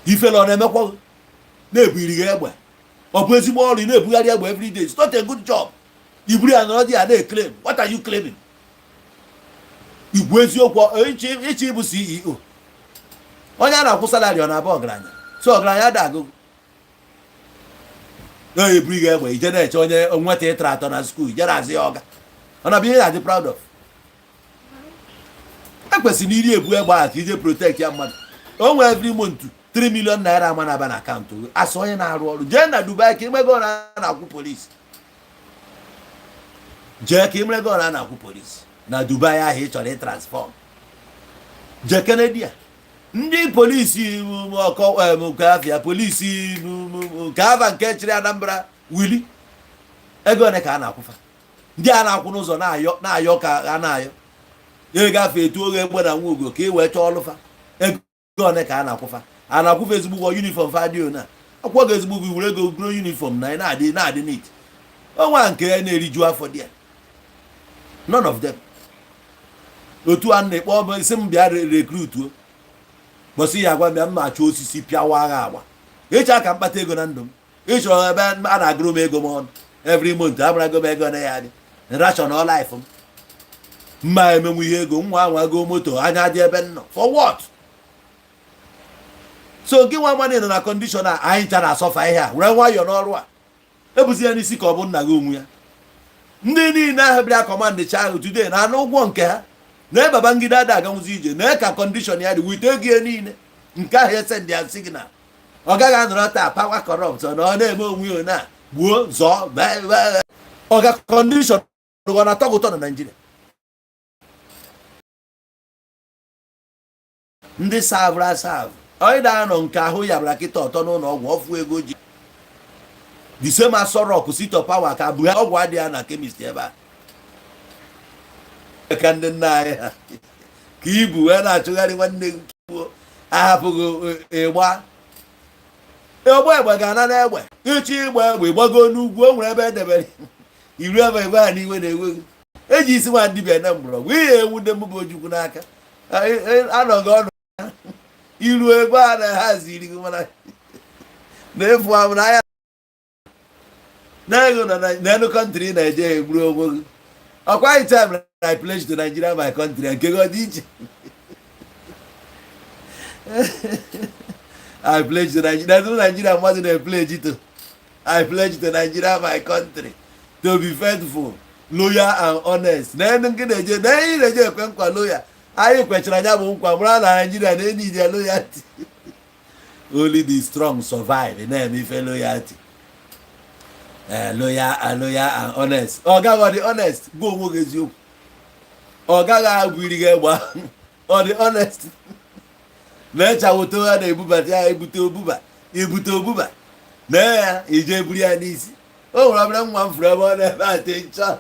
He fell on them. Never or possible in every day. It's not a good job. You bring another day claim. What are you claiming? You waste your CEO. On your salary on a bog. So Grana go. No, you bring away. You generate on what they try on a school. You're as yoga. And I'm being proud of. I was in India whereby you protect your money. Oh, every month. 3 million naira man have an account. I saw in our world. Jenna Dubai came go and police. Jack came go and police. Now Dubai I hate or they transform. Jack Canada. Ndi police Mukafia police Kavan catch Anambra Willie. Ego ne kana kufa. Ndi ana kunuzo na ayo ka anayo. Ye ga fe tu oge gbo na nwugo ka e we cho olufa. Ego ne ka ana kufa. And I put Facebook uniform for you now. I put Facebook we will go uniform now. Now they need. Oh, one can any for there. None of them. The two and the some be recruit. But see, I want them to choose to see Piawa. Each I can partake on them. Each of a band man I grow go on every month. I'm going to go back on the yard. And rush on all life. My men we go one go motor. I had the for what? So give one money in a condition I ain't trying to suffer here. Why you're not right? Ebusi any sick of one nagoon. Nini na have command the child today, and I know one care. Never bangida that comes easy. Never condition here. We take in. Nka send their signal. Oga rata power corrupt. So no name we na. Wo so Oga condition. We gonna talk to Nigeria. Ndi serve. I don't know Kaho Yabrakito, no, Wolf will go. The same as Sorok, sit of power, Kabuya, Guardiana, chemist ever. I can deny Kibu, and I took anyone. I have to go a while. No way, we're gonna way. You see, well, we will go no go wherever the you never went anywhere they will. And you see what the number. We wouldn't move you. I don't go. You were bad as eating when I therefore when I no country in Nigeria bro. A quite time I pledged to Nigeria my country and go teach. I pledged to Nigeria. That's Nigeria wasn't a pledge it. I pledged to Nigeria my country to be faithful, loyal and honest. Then get a lawyer. I question Nigeria, they need their loyalty. Only the strong survive, and then if loyalty. Loyal and honest. Oh, God, the honest. Go work as you. Oh, God, will get one. Or the honest. Let's I will tell her the Buba, Ibuto. There, is oh, I'm one forever. I take charge.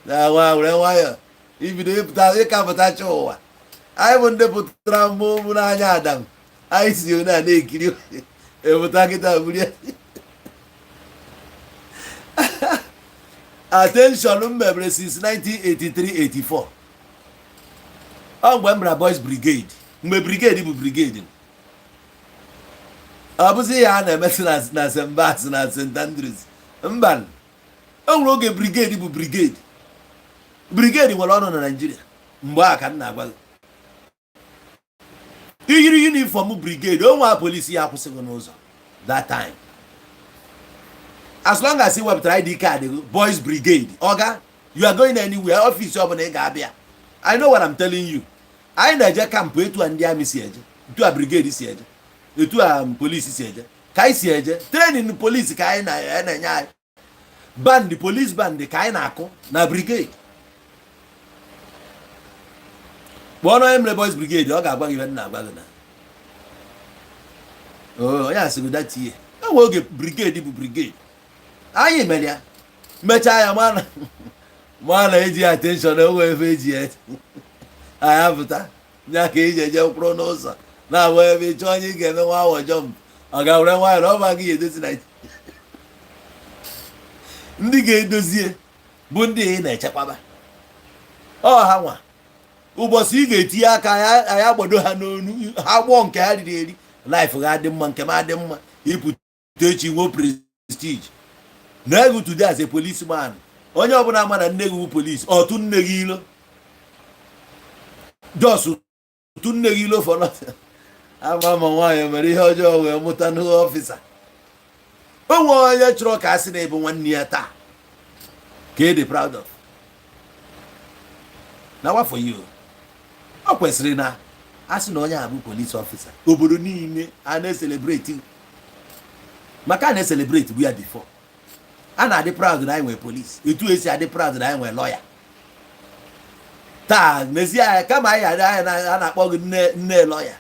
Now, why? If you do it, I won't put Trambo Munayadam. I see you now, naked you. Ever take it out. Attention, remember since 1983-84. Oh, Wembra Boys Brigade. My brigade, brigade. I was here and a message na St. Andrews. Mban. Oh, look a brigade. Brigade will honor Nigeria. Mbaka na agwa. Uniform brigade. Don't want police here for that time. As long as you have tried ID card, boys brigade. Oga, you are going anywhere. Office of Abia. I know what I'm telling you. I Nigeria camp to and the army siege. To a brigade siege. To a police siege. Kai siege. Training the police kai na ban the police ban the kai na brigade. kpọọ na Emre Boys Brigade ọ ga-agwa gị ihe nna agwa gị na ya asịrị datie enwe oge brigade bụ brigade anyị mere ya mechaa ya ma na-eji attention enwe ebe eji ya anyị apụta nya ka iji eje mkpụrụ n'ụzọ na-agba ebe ịchọ onye ị ga-eme nwa awọ jọmp ọ ga-were nwayọ na ọ ma gị edozi na ndị ga-edozie bụ ndị ị na-echekwaba ha nwa ụbọchị ị ga-etinye aka anyị agbado ha n'onu ha gbọọ nke ha riri eri life ga adị mma nke m adị mma ịpụta echi nwe prestige na ego today as a policeman onye ọbụla ama na nne gị bụ polisi ọtụ nne gị ilo jos tụ nne gị ilo for nothing ama ma nwaanyị mere ihe ọjọọ wee mụta n'ọfịsa onwe onye chọrọ ka a sị na ịbụ nwanne ya taa ka ị dị proud of na wa for you ọ kwesịrị na a sị na onye a bụ police officer obodo niile a na-celebrate maka a na-celebrate bụ ya before a na-adị proud na anyị nwere police etu esi adị proud na anyị nwere lawyer taa n'ezie anya kama anyị adị anya a na-akpọ gị nne lawyer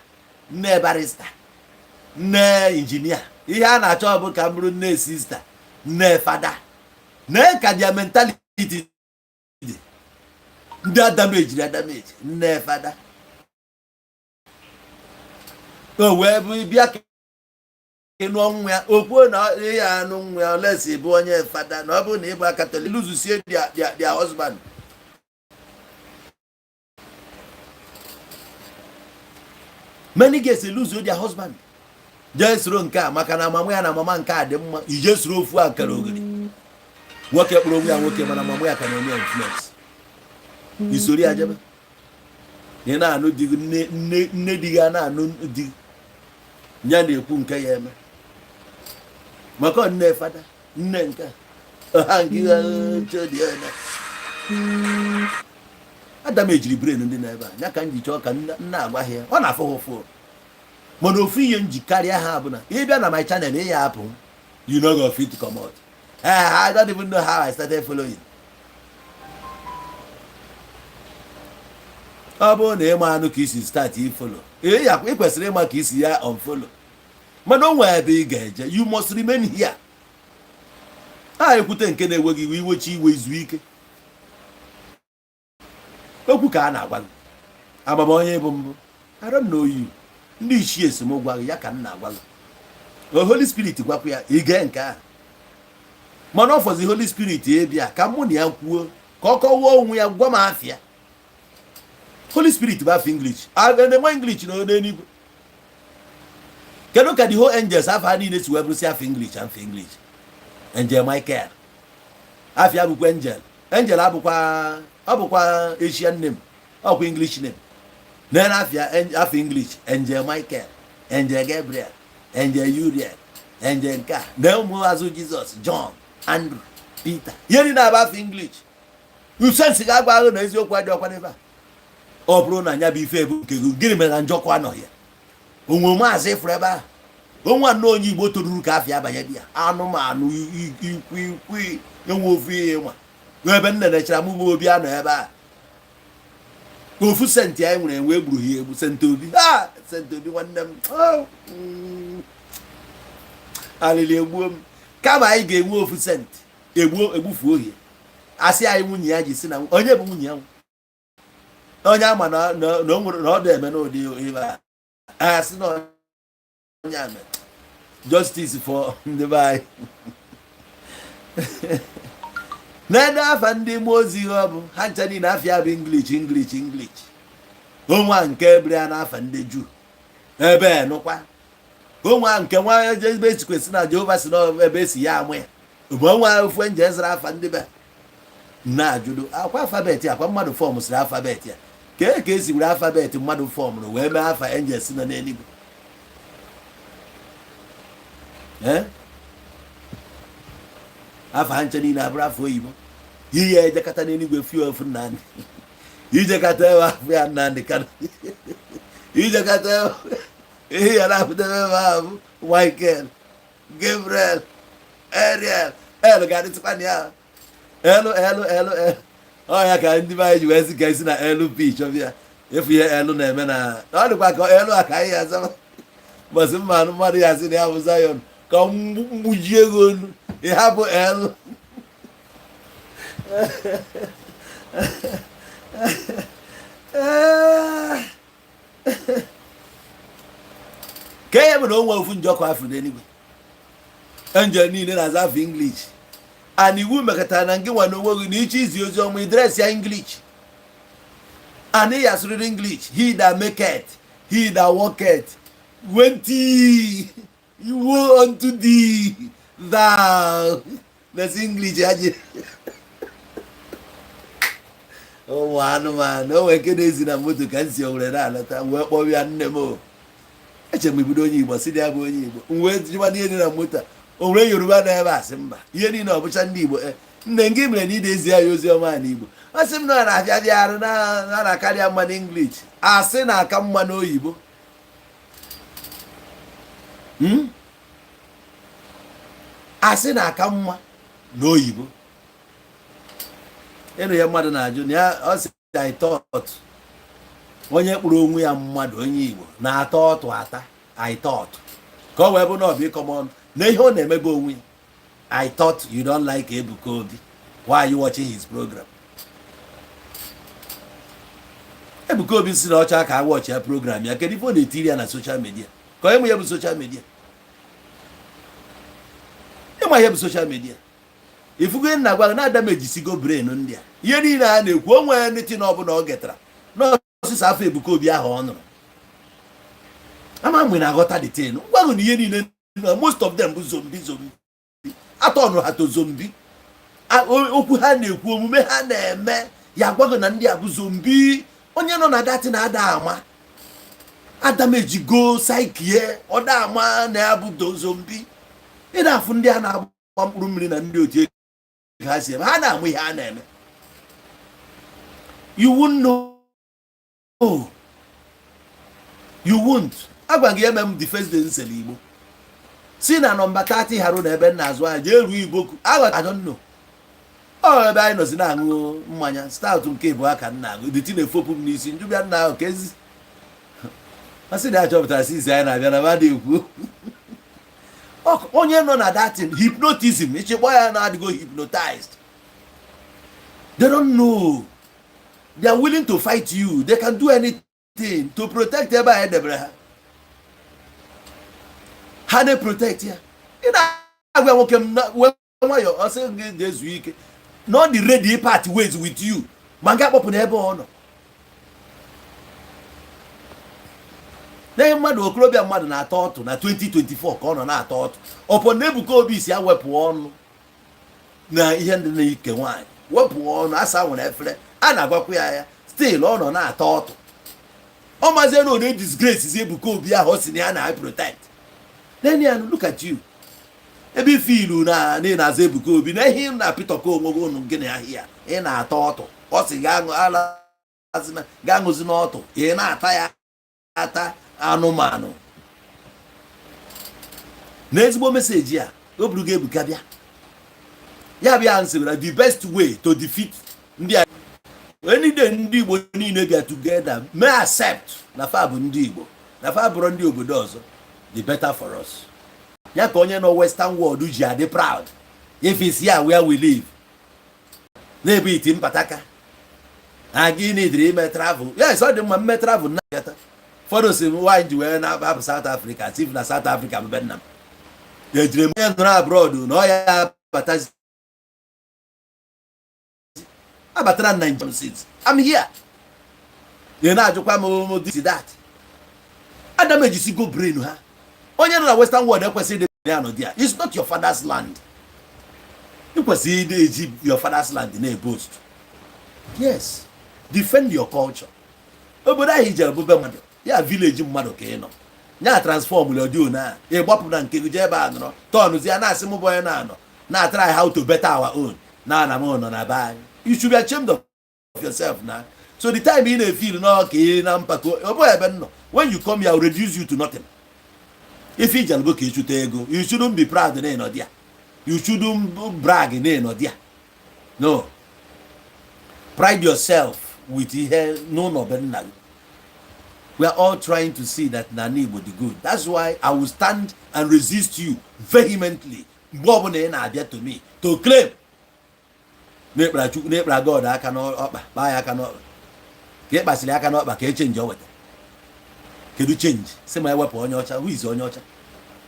nne barista nne injinia ihe a na-achọ bụ ka m bụrụ nne sista nne fada na ka dia mentality ndị adameji nne fada o wee bụ bịa ịnụ nwa ya okwuo na ya anụ nwa ya olesi bụ onye fada na ọ bụrụ na ịgba Catholic lose their husband many girls lose their husband jee soro nke a maka na mama ya na mama nke a dị mma ije soro ofu a nkara ogiri nwoke kpụrụ onwe ya nwoke mana mama ya ka na-enye influence isori ajebe ị na-anụ di nne di ga na-anụ di ya na-ekwu nke ya eme maka nne fada nne nke ha nke Adam ejiri brain ndị na ebe a ya ka m ji chọọ ka nna agwa ya ọ na-afụ ụfụ mana ofu ihe m ji karịa ha bụ na ịbịa na my channel ị ya apụ you no go fit come out. I don't even know how I started following. Ọ bụrụ na ịma anụ ka isi start follow ị kwesịrị ịma ka isi ya unfollow mana o nwere ebe ị ga-eje you must remain here. Ekwute nke na-enweghị iwe iwechi iwe izu ike okwu ka a na-agwa gị amama onye bụ mbụ I don't know you ndị ichie esom gwa gị ya ka m na-agwa gị Holy Spirit gwakwa ya ige nke a mana ọ fọzi Holy Spirit ebia ka mụ na ya kwuo ka ọ kọwaa onwe ya gwa m afịa. Holy Spirit bụ afọ English na-enwe English na n'eluigwe kedu ka the whole angels afọ ha niile si wee bụrụsị afọ English afọ English Angel Michael afịa bụkwa angel ọ bụkwa Asian name ọkwa English name na afọ English Angel Michael Angel Gabriel Angel Uriel Angel nka na ụmụazụ Jizọs John Andrew Peter ihe dị na-aba afọ English usensi ga-agwa ahụ na eziokwu adị ọkwa n'ebe a ọ bụrụ na anya bụ ife ebu nke gịnị mere na njọkwa anọghị ya onwe maazị ifuru ebe ahụ onwe anụ onye Igbo toruru ka afọ abanye dị ya anụmanụ ikwi enwe ofu ihe nwa ebe nne nechara m bụ obi anọ ebe a ofu senti anyị nwere wee gburu ya egbu senti obi nwanne m alịlị egbuo m kama anyị ga-enwe ofu senti egbufuo ohie asị anyị nwunye ya ji si na onye bụ nwunye ya onye ama na ọ dị eme n'ụdị ebe a asị na onye ame justice for ndị be anyị na-ede afa ndị mmụọ ozi ọ bụ ha ncha niile afịa bụ English onwa nke ebere na afa ndị Juu ebe nụkwa onwa nke nwa ebe esikwesị na Jehova si na ebe esi ya amụ ya bụ onwa ofu nje zara afa ndị be na-ajụdo akwa alfabet akwa mmadụ fọm siri alfabet ya ka esi were alfabet mmadụ fọm wee mee afa angels nọ n'eluigwe afa nche niile abụrụ afọ oyibo ihe ejekata n'eluigwe fie ofu Nnamdị ijekata ewe afọ ya Nnamdị kana ijekata ihe ya na-apụta ebe ahụ Michael Gabriel Ariel ga-adịtụkwa na ya elu ọ ya ka ndị be anyị ji wee sị ka isi na elu pitch ọbịa efu ihe elu na-eme na ọ dịkwa ka elu a ka anyị ya azama mbọsị mmadụ ya sị na ya bụ Zion ka mgbujie ego olu ịhapụ elu ka ya bụ na o nwere ofu njọkụ afọ n'eluigwe enjel niile na-aza afọ English and iwu mekọtara na ngị nwa na onwe gị na iche izi ozi ọma idres ya English and ị yasụrịrị English he that maketh he that worketh went woe unto thee thou that's English aje ụmụ anụmanụ o nwere nke na-ezi na moto ka nsi owere na-alọta wee kpọrọ ya nne m eche m ibido onye Igbo si dị ya bụ onye Igbo wee jikwa ihe dị na moto o nwere Yoruba na ebe asị mba ihe niile ọ bụcha ndị Igbo nne gị mere na ide ezi ya ozi ọma n'Igbo asị m na na-abịa dị arụ na na-akarịa mma n'English asị na-aka mma n'oyibo asị na-aka mma n'oyibo ịnụ ya mmadụ na-ajụ na ya ọ sị I thought onye kpụrụ onwe ya mmadụ onye Igbo na-ata ọtụ ata I thought ka ọ wee bụ na ọ bụ ịkọm ọnụ na ihe ọ na-emebe onwe ya I thought you don't like Ebuka Obi. Why are you watching his program? Ebuka Obi si na ọcha ka watch ya program ya kedu ife ọ na-etiri ya na social media ka onye mụ ya bụ social media ịma ihe bụ social media ifugo nna gwa na adamejisigo brain ndị a ihe niile a na-ekwu o nwere neti na ọbụla ọ getara n'ọsịsọ afọ Ebuka Obi ahụ ọ nụrụ ama mgbe na-aghọta the thing ngwagụ na ihe niile most of them bụ zombi atọnụ ha to zombi okwu ha na-ekwu omume ha na-eme ya gwago na ndị a bụ zombi onye nọ na dati na ada ama adamejigo saikie ọda ama na ya bụ zombi ị na-afụ ndị a na-agba mkpụrụ mmiri na ndị otu ha si eme ha na-amụ ihe a na-eme you won't know you won't agwa gị eme m the first day nsele Igbo si na nọmba 30 harụ na ebe nna azụ anya jee ruo Igbo I don't know ọ ebe anyị nọzi na-aṅụ mmanya stout nke bụ aka nna agụ dị na-efopụ m n'isi njubịa nna ahụ kezi masị na achọpụtara si isi anyị na-abịa na mmadụ ekwu onye nọ na datin hypnotism ịchịkpọ ya na-adịgo hypnotized they don't know they are willing to fight you they can do anything to protect ebe anyị debere ha ha na-protect ya ị na-agwa nwoke m nwayọ ọsị gị ga-ezu ike not the ready part ways with you ma nga akpọpụ na ebe ọ nọ na mmadụ okorobịa mmadụ na-atọ ọtụ na 2024 ka ọ nọ na-atọ ọtụ ọpọ na Ebuka Obi si ya wepụ ọnụ na ihe ndị na-ike nwaanyị wepụ ọnụ asa nwere efere a na-agwakwa ya still ọ nọ na-atọ ọtụ ọ mazie na ọ disgrace si Ebuka Obi ahụ ọ si na ya na-protect then ya look at you ebe ife ilu na na-aza Ebuka Obi na ihe na pitọka onwe gị ụnụ gị na ahịa ị na-atọ ọtụ ọ sị ga-aṅụzi n'ọtụ ị na-ata ya ata anụmanụ na ezigbo meseji a o buru gị Ebuka bịa ya bịa nsịbara the best way to defeat ndị a ndị Igbo niile bịa together may accept na fa bụ ndị Igbo na fa bụrụ ndị obodo ọzọ the better for us ya ka onye nọ western world ji adị proud if it's here where we live na-ebe iti mpataka na gị nidiri ime travel yes ọ dị mma mme travel na gata ụfọdụ si nwaanyị ji wee na-abụ South Africa tif na South Africa bụ Vietnam ejiri m onye nọrọ abroad na ọ ya abatara na Nigerian seats I'm here ị na-ajụkwa m this that Adam ejisigo brain ha onye nọ na western world ekwesịghị ịdị ya nọ dia it's not your father's land ị kwesịrị ịdị eji your father's land na-eboast yes defend your culture obodo ahụ ije bụbe mmadụ ya village mmadụ ka ị nọ nya transform l'audio na ị gbapụ na nke gị jee ebe a nọrọ tọnụzi ya na-asị m bụ onye na-anọ na-try how to better our own na m nọ na be anyị you should be ashamed of yourself na so the time ị na-efeel na ọka ị na mpako ọ bụghị ebe nọ when you come here will reduce you to nothing if ị jalụgo ka ịchụta ego you shouldn't be proud na ịnọ dia you shouldn't brag na ịnọ dia no pride yourself with ihe n'ụlọ be nna gị We are all trying to see that Nani would be good. That's why I will stand and resist you vehemently. Bob to me to claim. Nebra God, I cannot buy, I cannot get Basile, I cannot back a change your weather. Can you change? Say my weapon on your child. Who is on your child?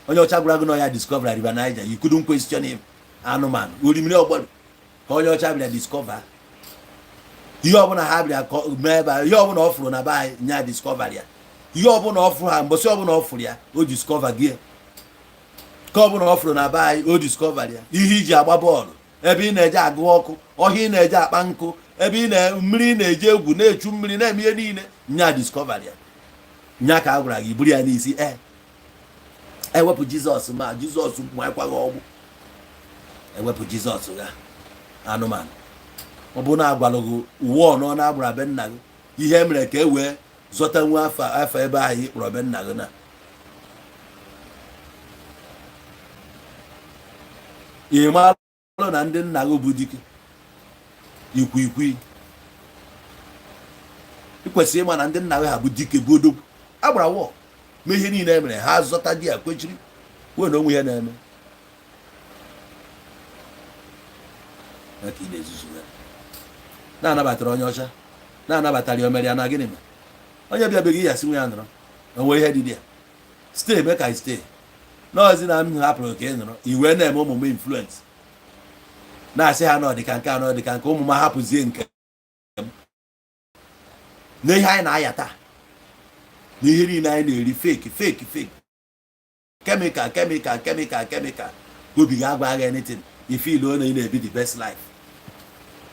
On your child, Dragonoya discovered River Niger. You couldn't question him. I know, man. Would you know what? All your child discover. You are gonna have the member, you are gonna offer on a buy near discovery. You are gonna offer him, but you are gonna offer ya, or discover gear. Come on offer on a buy, or discovery. You hear your ball. Ebi na eja agụ ohi na eja akpa nkụ ebi na mmiri na eje egwu na echu mmiri na eme niile nya discover ya nya ka agwara gị buru ya n'isi ewepụ Jizọs ma Jizọs nwekwaghị ọgwụ ewepụ Jizọs ga anụmanụ ọ bụ na agwalụgo uwe ọnọ na agbara be nna gị ihe mere ka e wee zọta nwa afọ ebe ahụ ịkpọrọ be nna gị na ịma na ndị nna gị bụ dike ikwu ikwesịrị ịma na ndị nna gị ha bụ dike bụ odogwu agbara wọ ma ihe niile emere ha zọta di ya kwechiri wee na onwe ya na-eme maka ị na-ezuzu ya na-anabatara onye ọcha na-anabatara ya omere ya na gịnị ma onye bịabeghị ya si nwe ya nọrọ onwe ihe dị ya stay mee ka i stay n'ozi na m hapụrụ ka ị nọrọ iwe na-eme ụmụ m influence na-asị ha nọ dịka nke anọ dịka nke ụmụ m hapụzie nke m na ihe anyị na-aya taa na ihe niile anyị na-eri fake chemical obi ga-agwa agha anything ifil ọ na ị na-ebi the best life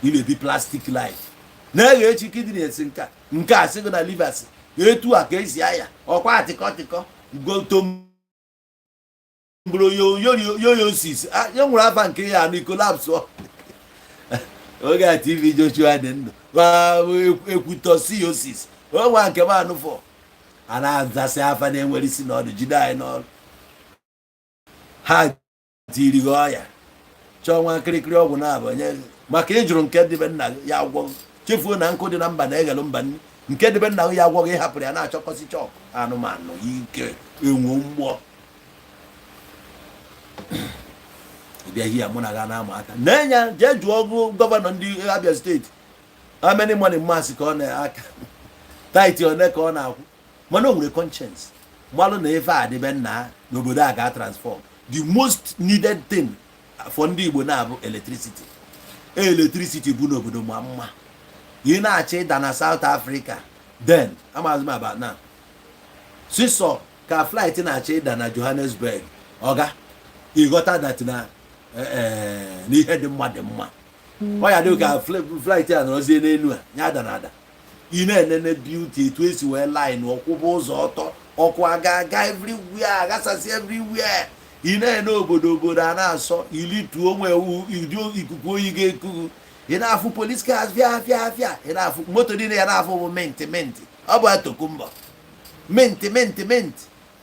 ị na-ebi plastic life na-eghe echi kidneys nke a sị gị na livers etu a ka esi aya ọkwa atịkọ gotom bro yoyosis ya nwere afa nke ya na collapse oge a TV Joshua dị ndụ ekwutosiosis onwa nke m anụfọ a na-azasị afa na-enwere isi n'ọdụ jide anyị n'ọrụ ha tiri gị ọya chọọ nwa nkirikiri ọgwụ na-abụ nye maka ịjụrụ nke dịbe nna gị ya agwọ chefuo na nkụ dị na mba na-eghelu mba nri nke dịbe nna gị ya agwọ gị ịhapụrụ ya na-achọkọsị chọkụ anụmanụ ike enwo mmụọ bịaghị ya mụ na ga na-ama aka na-enye jee jụọ ọgụ gọvanọ ndị Abia steeti ameni money mass ka ọ na-aka taiti one ka ọ na-akwụ mana o nwere conscience mmalụ na ife adịbe nna n'obodo a ga-transform the most needed thing for ndị Igbo na-abụ electricity bụ n'obodo ma mma ị na-achọ ịda na South Africa then amazim about now sisọ ka flight na-achọ ịda na Johannesburg ọga ịghọta dat na n'ihe dị mma ọ ya dị ka flight a nọrọzie n'elu a ya ada na ada ị na-enene beauty etu esi wee line ọkwụba ụzọ ọtọ ọkụ aga everywhere agasasị everywhere ị na-ene obodo a na-asọ ilituo onwe ikuku oyi ga-ekugu ị na-afụ police cars fịa ị na-afụ moto niile ya na-afụ bụ menti ọ bụ atokumbo menti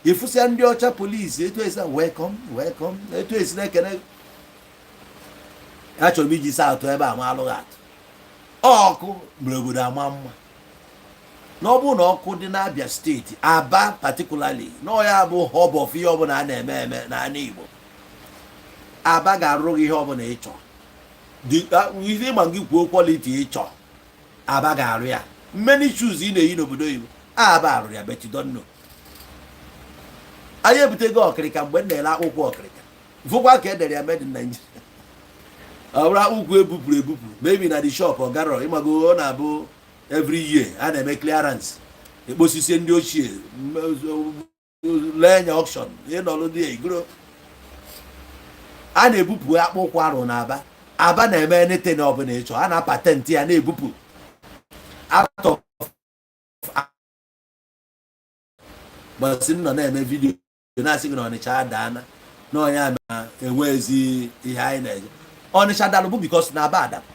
ịfụsịa ndị ọcha polisi etu esi welcome etu esi na-ekene achọrọ m iji saa atụ ebe a ma alụghị atụ ọkụ mere obodo ama mma na ọ bụrụ na ọkụ dị n'Abia steeti Aba particularly na ọ ya bụ hub of ihe ọbụla a na-eme n'ala Igbo Aba ga-arụ gị ihe ọbụla ịchọ ihe ịgba gị kwuo quality ịchọ Aba ga-arụ ya many shoes ị na-eyi n'obodo Igbo Aba arụrụ ya but you don't know anyị ebutego ọkịrịka mgbe m na-ele akwụkwọ ọkịrịka fụkwa ka edere ya made in Nigeria ọ bụrụ akwụkwọ ebupụrụ maybe na the shop ọ garọ ịmago ọ na-abụ every year a na-eme clearance ekposisie ndị ochie lee nya auction ịnọlụ dị igoro a na-ebupụ akpụkwọ arụ na Aba na-eme anything ọbụla ịchọ a na-patenti ya na-ebupụ atọ gbasị nọ na-eme vidio na-asị gị na Ọnịcha adaana na ọnya ma enwezi ihe anyị na-eje Ọnịcha dalụ bụ because na Aba adapụ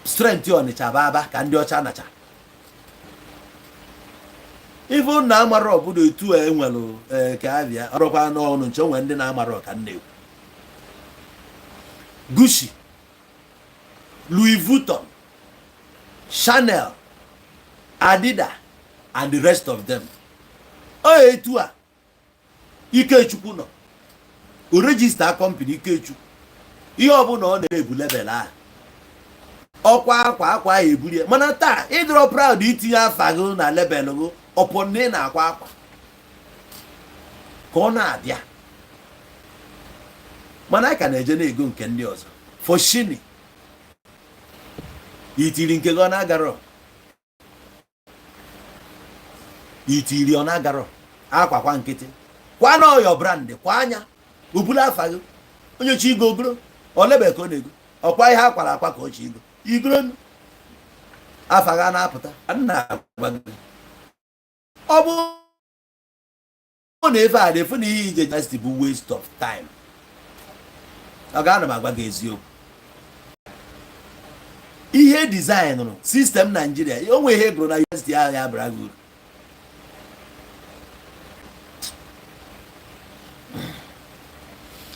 strength Ọnịcha bụ Aba ka ndị ọcha nacha ife na amara obodo etu a enwelụ ka Abia ọrụkwa n'ọnụ nche onwe ndị na-amara ọka nna-ekwu Gucci, Louis Vuitton, Chanel, Adidas and the rest of them. O etu a Ikechukwu nọ o register company Ikechukwu ihe ọbụla ọ na-ebu level a ọkwa akwa ebulie mana taa ịdịrọ proud itinye afa gị na level gị ọpọ nne na-akwa akwa ka ọ na-abịa mana anyị ka na-eje na-ego nke ndị ọzọ for shini itiri nke gị ọ na-agarọ itiri ọ na-agarọ akwakwa nkịtị kwa na ọyọ brand kwa anya obula afa gị onye chi igo ogoro olebe ka ọ na-ego ọkwa ihe akwara akwa ka ọ chi igo igoro afa gị na-apụta ọ bụ na efe a na-efu na ihe ije just bụ waste of time. Ọ ga-ana m agwa gị eziokwu ihe design nụ sistem Nigeria o nwe ihe gụrụ na university ahụ ya bara gị uru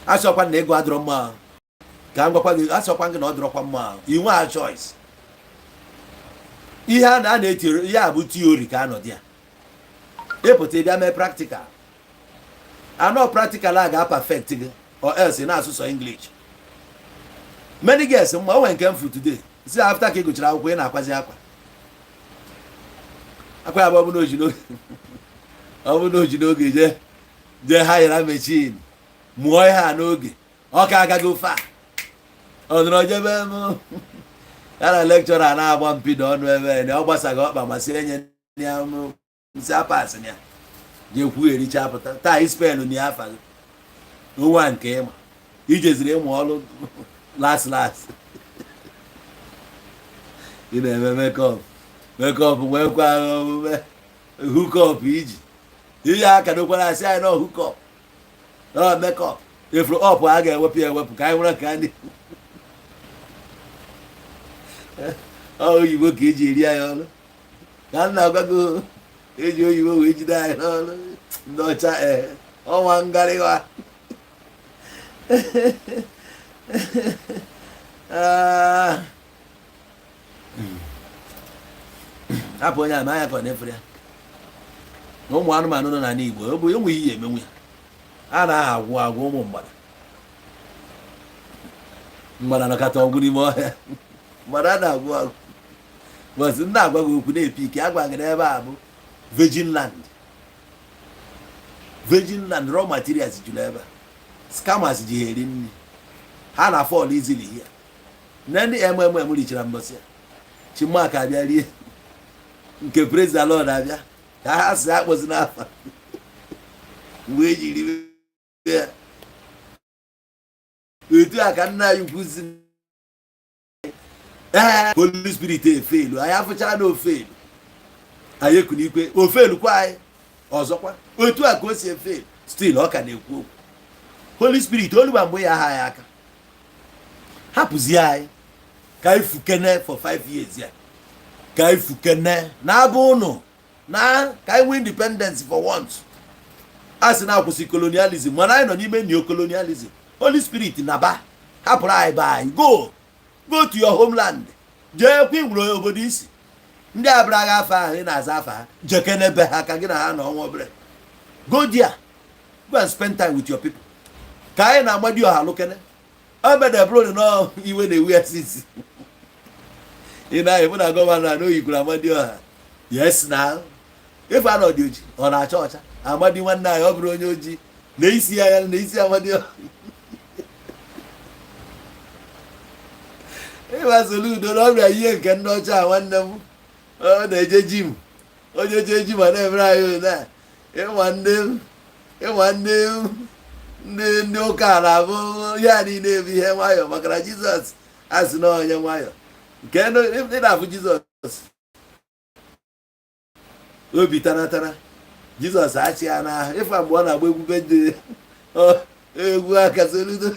asọkwa na ego adịrọ mma ka m gwakwa gị asọkwa gị na ọ dịrọkwa mma inwe a choice ihe a na-etiri ihe a bụ theory ka anọ dị ya ịpụta ịbịa mee practical anọ practical a ga-perfect gị or else na-asụ sọ English many girls mma o nwere nke m fu today si after ka ị gụchara akwụkwọ ị na-akwazi akwa ya bụ ọ bụ na oji n'oge jee hayara mechin mụọ ihe a n'oge ọ ka agaghị ofe a ọdụrọjebe m ya na lekchọra na-agba mpido ọnụ ebe na ọ gbasaghị ọkpa ma si enye ya nsi apasị ya jee kwuo ericha apụta taa ispelu na ya afa gị nwa nke ịma ijeziri ịmụ ọrụ las ị na-eme mekọp nwekwa omume hukọp iji ihe aka dokwara asị anyị na hukọp na mekọp efuru ọpụ a ga-ewepụ ka anyị nwere ka ndị oyibo ka eji eri anyị ọrụ ka m na-agwago eji oyibo wee jide anyị n'ọrụ ndị ọcha ọnwa ngarịwa hapụ onye ama anya ka ọ na-efere ya na ụmụ anụmanụ nọ n'ala Igbo ọ bụ enweghị ihe emenwu ya a na-agwụ ụmụ mgbada nọkọta ọgwụ n'ime ọhịa mgbada a na-agwụ bọsị ndị agwa gị okwu na-epi ike agwa gị n'ebe a bụ virgin land raw materials juru ebe a scammers ji ha eri nri ha na fall easily here na ndị mm richara mbọsị ya Chimaka abịa rie nke praise the Lord abịa ka ha si akpọzi n'afa mgbe ejiri ya etu a ka nna anyị kwuzi Holy Spirit efelu anyị afụchara na ofelu anyị ekwu n'ikwe ofelu kwa anyị ọzọkwa otu a ka o si efelu still ọ ka na-ekwu okwu Holy Spirit olugba mgbe ya ha ya aka hapụzie anyị ka anyị fukene for 5 years ya ka anyị fukene na-abụ ụnụ na ka anyị nwee independence for once a sị na-akwụsị colonialism mana anyị nọ n'ime neo-colonialism Holy Spirit naba hapụrụ anyị be anyị go to your homeland jee kwa inwere obodo isi ndị abụrụ agha afa ahụ ị na-aza afa ha jekene be ha ka gị na ha na ọnwa obere go there go and spend time with your people ka anyị na-amadi ọha lụkene obede bụrụ na iwe na-ewu ya sisi ị na-ebu na gọvanọ na oyikwuru amadi ọha yes na ife a na ọdị oji ọ na-acha ọcha amadi nwanne anyị ọ bụrụ onye ojii na isi ya na isi amadi ọha ịgbasolu udo na ọbịa ihe nke ndị ọcha nwanne m ọ na-eje jim onye jee jim a na-emere anyị na ịnwa ndị ụka na-abụ ya niile ebe ihe nwayọ maka na Jizọs asị na onye nwayọ nke ndị na-abụ Jizọs obi taratara Jizọs achị ya n'ahụ ịfa mgbe ọ na-agba egwu bedị egwu aka soludo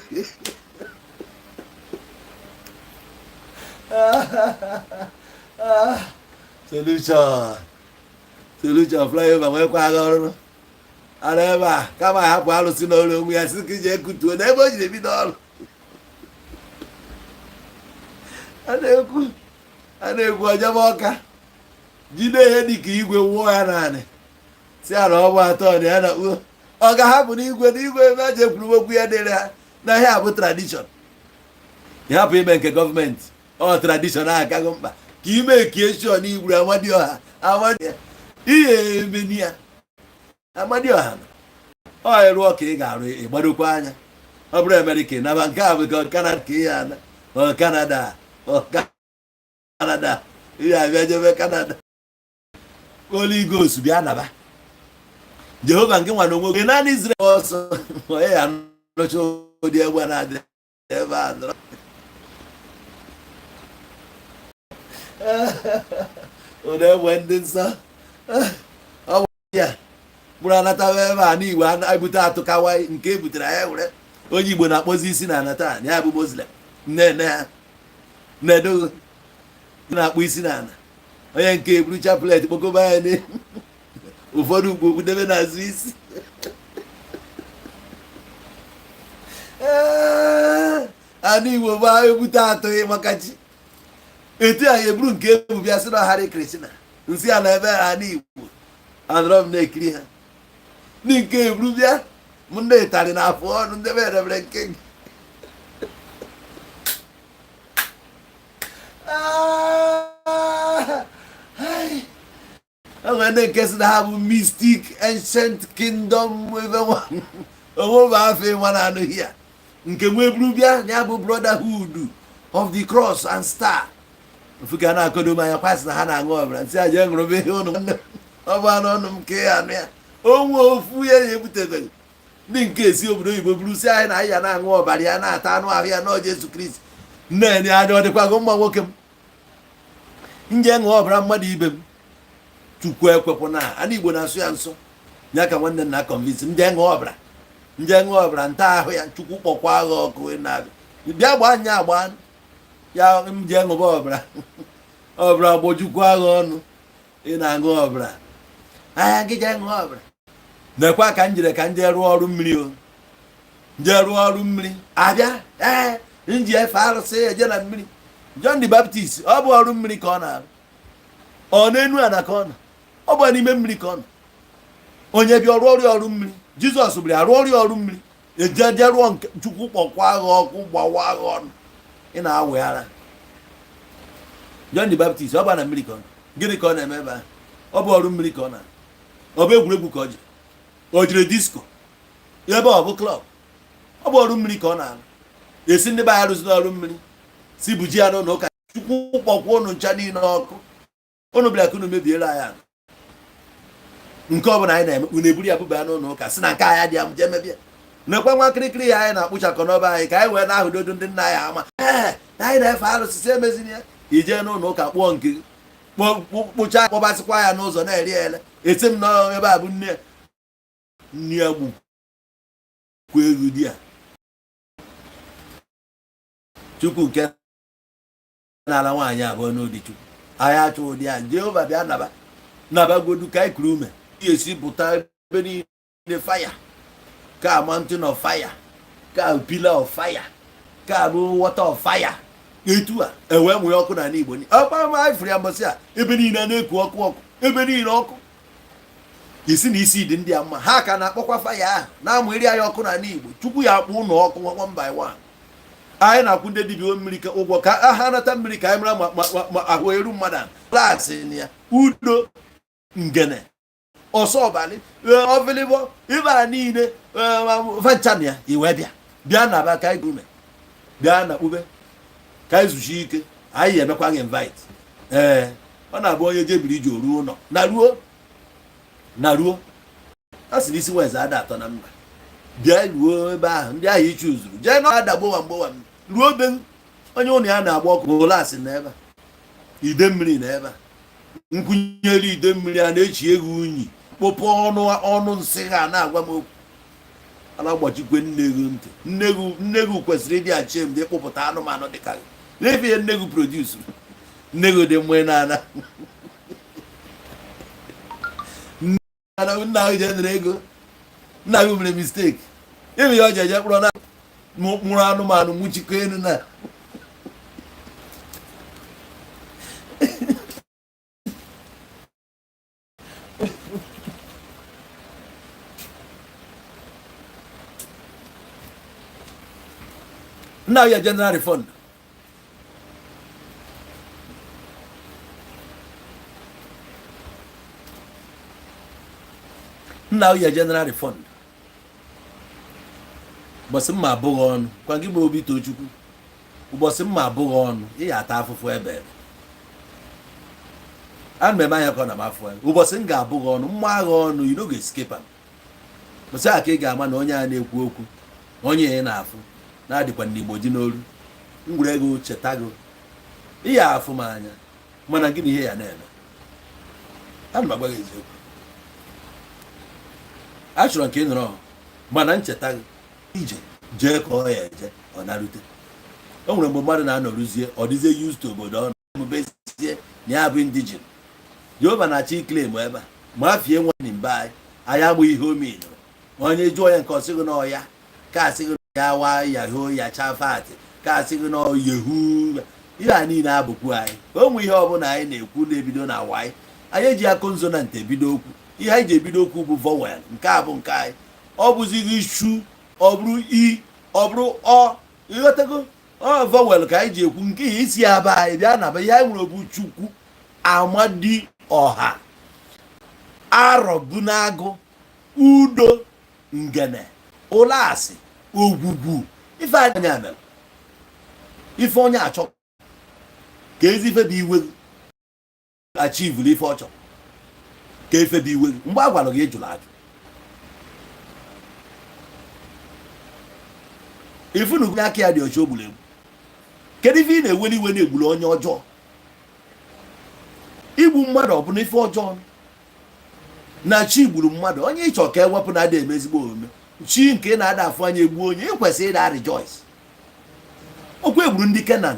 solution flyover nwekwa agha ọrụ ara ebe a kama hapụ alụsị n'ọrụ onwe ya si ka iji ekutuo na ebe o jiri ebido ọrụ a na-ekwu ọjọba ọka jide ihe dịka igwe wụọ ya naanị si ya na ọ bụ atọ na ya na ọ ga-ahapụ n'igwe ebe a ji ekwuru okwu ya dịrị ha na ihe a bụ tradishọn. ịhapụ ime nke gọọmenti ọ tradishọn ahụ akaghị mkpa ka ime ekieshọn igburu Amadioha ihe emeni ya Amadioha ọ ịrụọ ka ị ga-arụ ịgbadokwa anya. ọ bụrụ Amerịka naba nke a bụ Kanada ka ihe ana Kanada ihe abịa jebe Kanada Holy Ghost bịa naba Jehova nke nwa na onwe gị naanị Izrel ọsọ onye ya nọcha ụdị egbe na-adị ebe a nọrọ ụdị egbe ndị nsọ ọ bụ ya mkpụrụ anatawa ebe a n'Igbo ebute atụkawa nke e butere ya were onye Igbo na-akpọzi isi na anata na ya bụ Muslim nne ha nnedo na-akpọ isi na ana onye nke eburu chapelet kpokọba ya ụfọdụ ugbo okwu debe n'azụ isi anụ Igbo bụ ebute atụghị maka chi etu anyị eburu nke ebu bịa sị na Hare Krishna nsị ya na ebe ha n'Igbo anọrọ m na-ekiri ha ndị nke eburu bịa m ndị ịtarị na afọ ọnụ ndebe erebere nke gị enwere ndị nke si na ha bụ mystic ancient kingdom onwe afọ ịnwa na anụghị ya nke nwe buru bịa na ya bụ brotherhood of the cross and star mfuka na-akodo m anya kwasị na ha na-aṅụ ọbara nsị aja ṅụrụ bụ ihe ụnụ ọ bụ anụ ọnụ m nke ya anụ ya onwe ofu ya ya ebutebeghị ndị nke esi obodo oyibo buru si anyị na anyị ya na-aṅụ ọbara ya na-ata anụ ahụ ya n'ọjọ Jesu Kristi nne ya anya ọ dịkwago mma nwoke m nje ṅụọ ọbara mmadụ ibe m Chukwu ekwepụ na ana Igbo na-asụ ya nsọ ya ka nwanne nna convince nje ṅụọ ọbara nta ahụ ya Chukwu kpọkwa agha ọkụ na-abịa bịa gbaa anya agba ya nje ṅụba ọbara gbojukwu agha ọnụ ị na-aṅụ ọbara ahịa gị je ṅụọ ọbara nekwa ka m jere ka nje rụọ ọrụ mmiri rụọ ọrụ mmiri abịa nji efe arụsị eje na mmiri John the Baptist ọ bụ ọrụ mmiri ka ọ na-arụ ọ n'enu ana ka ọ nọ ọ bụ n'ime mmiri ka ọ nọ onye bịa ọrụ mmiri Jizọs bịara arụ ọrụ mmiri ejeje rụọ nke Chukwu kpọkwa agha ọkụ gbawa agha ọnụ ị na-awụghara John the Baptist ọ bụ na mmiri ka ọ nọ gịnị ka ọ na-eme ebe ahụ ọ bụ ọrụ mmiri ka ọ na-arụ ọ bụ egwuregwu ka o jiri disko ebe ọ bụ klọb ọ bụ ọrụ mmiri ka ọ na-arụ esi ndị be ya rụziri ọrụ mmiri si buji ya n'ụlọ ụka Chukwu kpọkwa ụnụ ncha niile ọkụ ụnụ bịara ka unu mebiere anyị ala nke ọ bụla anyị na-eme unu eburu ya bụba n'ụlọ ụka si na nke anyị dị ya jee mebie nekwa nwa kirikiri ya anyị na-akpụchakọ n'ọba anyị ka anyị wee na-ahụdodo ndị nna anyị ama na anyị na-efe arụsị si emeziri ya ijee n'ụlọ ụka kpụọ nke kpụcha kpọbasịkwa ya n'ụzọ na-eri ele eti m n'ebe a bụ nne ya gbukwu ego di ya Chukwu nke n'ala nwaanyị abụọ n'ụdị Chukwu anyị achọ ụdị ya Jehova bịa nabagodu ka anyị kuru ume esi pụta ebe niile fire ka mountain of fire ka pillar of fire ka bụ water of fire etu a enwee nwee ọkụ na Igbo ọkpa ma anyị fụrụ ya mbọsị a ebe niile na-eku ọkụ ebe niile ọkụ isi na isi dị ndị a mma ha ka na-akpọkwa fire ahụ na-amụ iri anyị ọkụ na Igbo Chukwu ya akpụ ụlọ ọkụ one by one anyị na-akwụ ndị dibịa mmiri ka ụgwọ ka ha nata mmiri ka anyị mara ma ahụ eru mmadụ ahụ klaasị ya udo ngene ọsọ ọbalị ọvịlịbọ ibe a niile vanchan ya iwe bịa na aba ka anyị gume bịa na kpube ka anyị zuchi ike anyị emekwa gị invite ọ na-abụ onye jebiri iji oruo ụlọ na ruo a sị n'isi weze ada atọ na mba bịa ruo ebe ahụ ndị ahụ iche uzuru jee na ada gbowa ruo be onye ụlọ ya na-agba ọkụ ụlasị na ebe ide mmiri na ebe nkwụnyere ide mmiri a na-echi ego unyi kpọpụ ọnụ nsị ha na-agwa m okwu a na-agbachikwe nne gị kwesịrị ịdị achị mgbe ịkpụpụta anụmanụ dịka gị n'ebe ihe nne gị produsuru nne gị dị mma na nna ahụ jenere ego nna gị mere misteki ime ya ọ ji eje kpụrụ na mụrụ anụmanụ nwụchikọ elu na Now your general refund. Now your general refund. But some my bogon, can give me to you. But some my bogon, he at half of web. And me my account my friend. But some ga bogon, my on, you know, escape him. But say I can't get man on ya and a kuku. On ye enough. Now the one Igbo Jinolu. Ngwego Chetago. Iya for manya. Man, I give me here and then. I'm not going to. Actually, I can't know. Man, I'm Chetago. Ije jee ka ọ ya eje ọ narute o nwere mgbe mmadụ na-anọrụzie ọ dịzie used to obodo ọ na-emebezie na ya bụ indigen Jehova na-achọ iklem ebe a ma afie nwanne mbe anyị agbụ ihe omenụ onye jụọ ya nke ọsịgụ na ọya ka asịgụ na ya wa yaho ya chafat ka asịgụ na yehu ihe a niile abụkwu anyị o nwe ihe ọbụla anyị na-ekwu na-ebido na wanyị anyị eji akụ nzo na nte ebido okwu ihe anyị ji ebido okwu bụ vowel nke a bụ nke anyị ọ bụzighị shu ọ bụrụ i ọ bụrụ ọ ịghọtago ọ vowel ka anyị ji ekwu nke isi aba anyị bịa na ihe anyị nwere bụ Chukwu Amadi Ọha Arọbunagụ Udo Ngene Ụlasị Ogwugwu ife anya mere ife onye achọ ka ezi ife bụ iwe achievely ife ọchọ ka ife bụ iwe mgbe a gwara gị ejụrụ ajụ ifu na ugwu aka ya dị ọcha ogburu egbu kedu ife ị na-eweli iwe na-egburu onye ọjọọ igbu mmadụ ọ bụla ife ọjọọ na chi gburu mmadụ onye ịchọ ka ewepụ na-ada eme ezigbo omume chi nke na-ada afụ anya egbu onye ịkwesịrị ịda rejoice okwu egburu ndị Kenan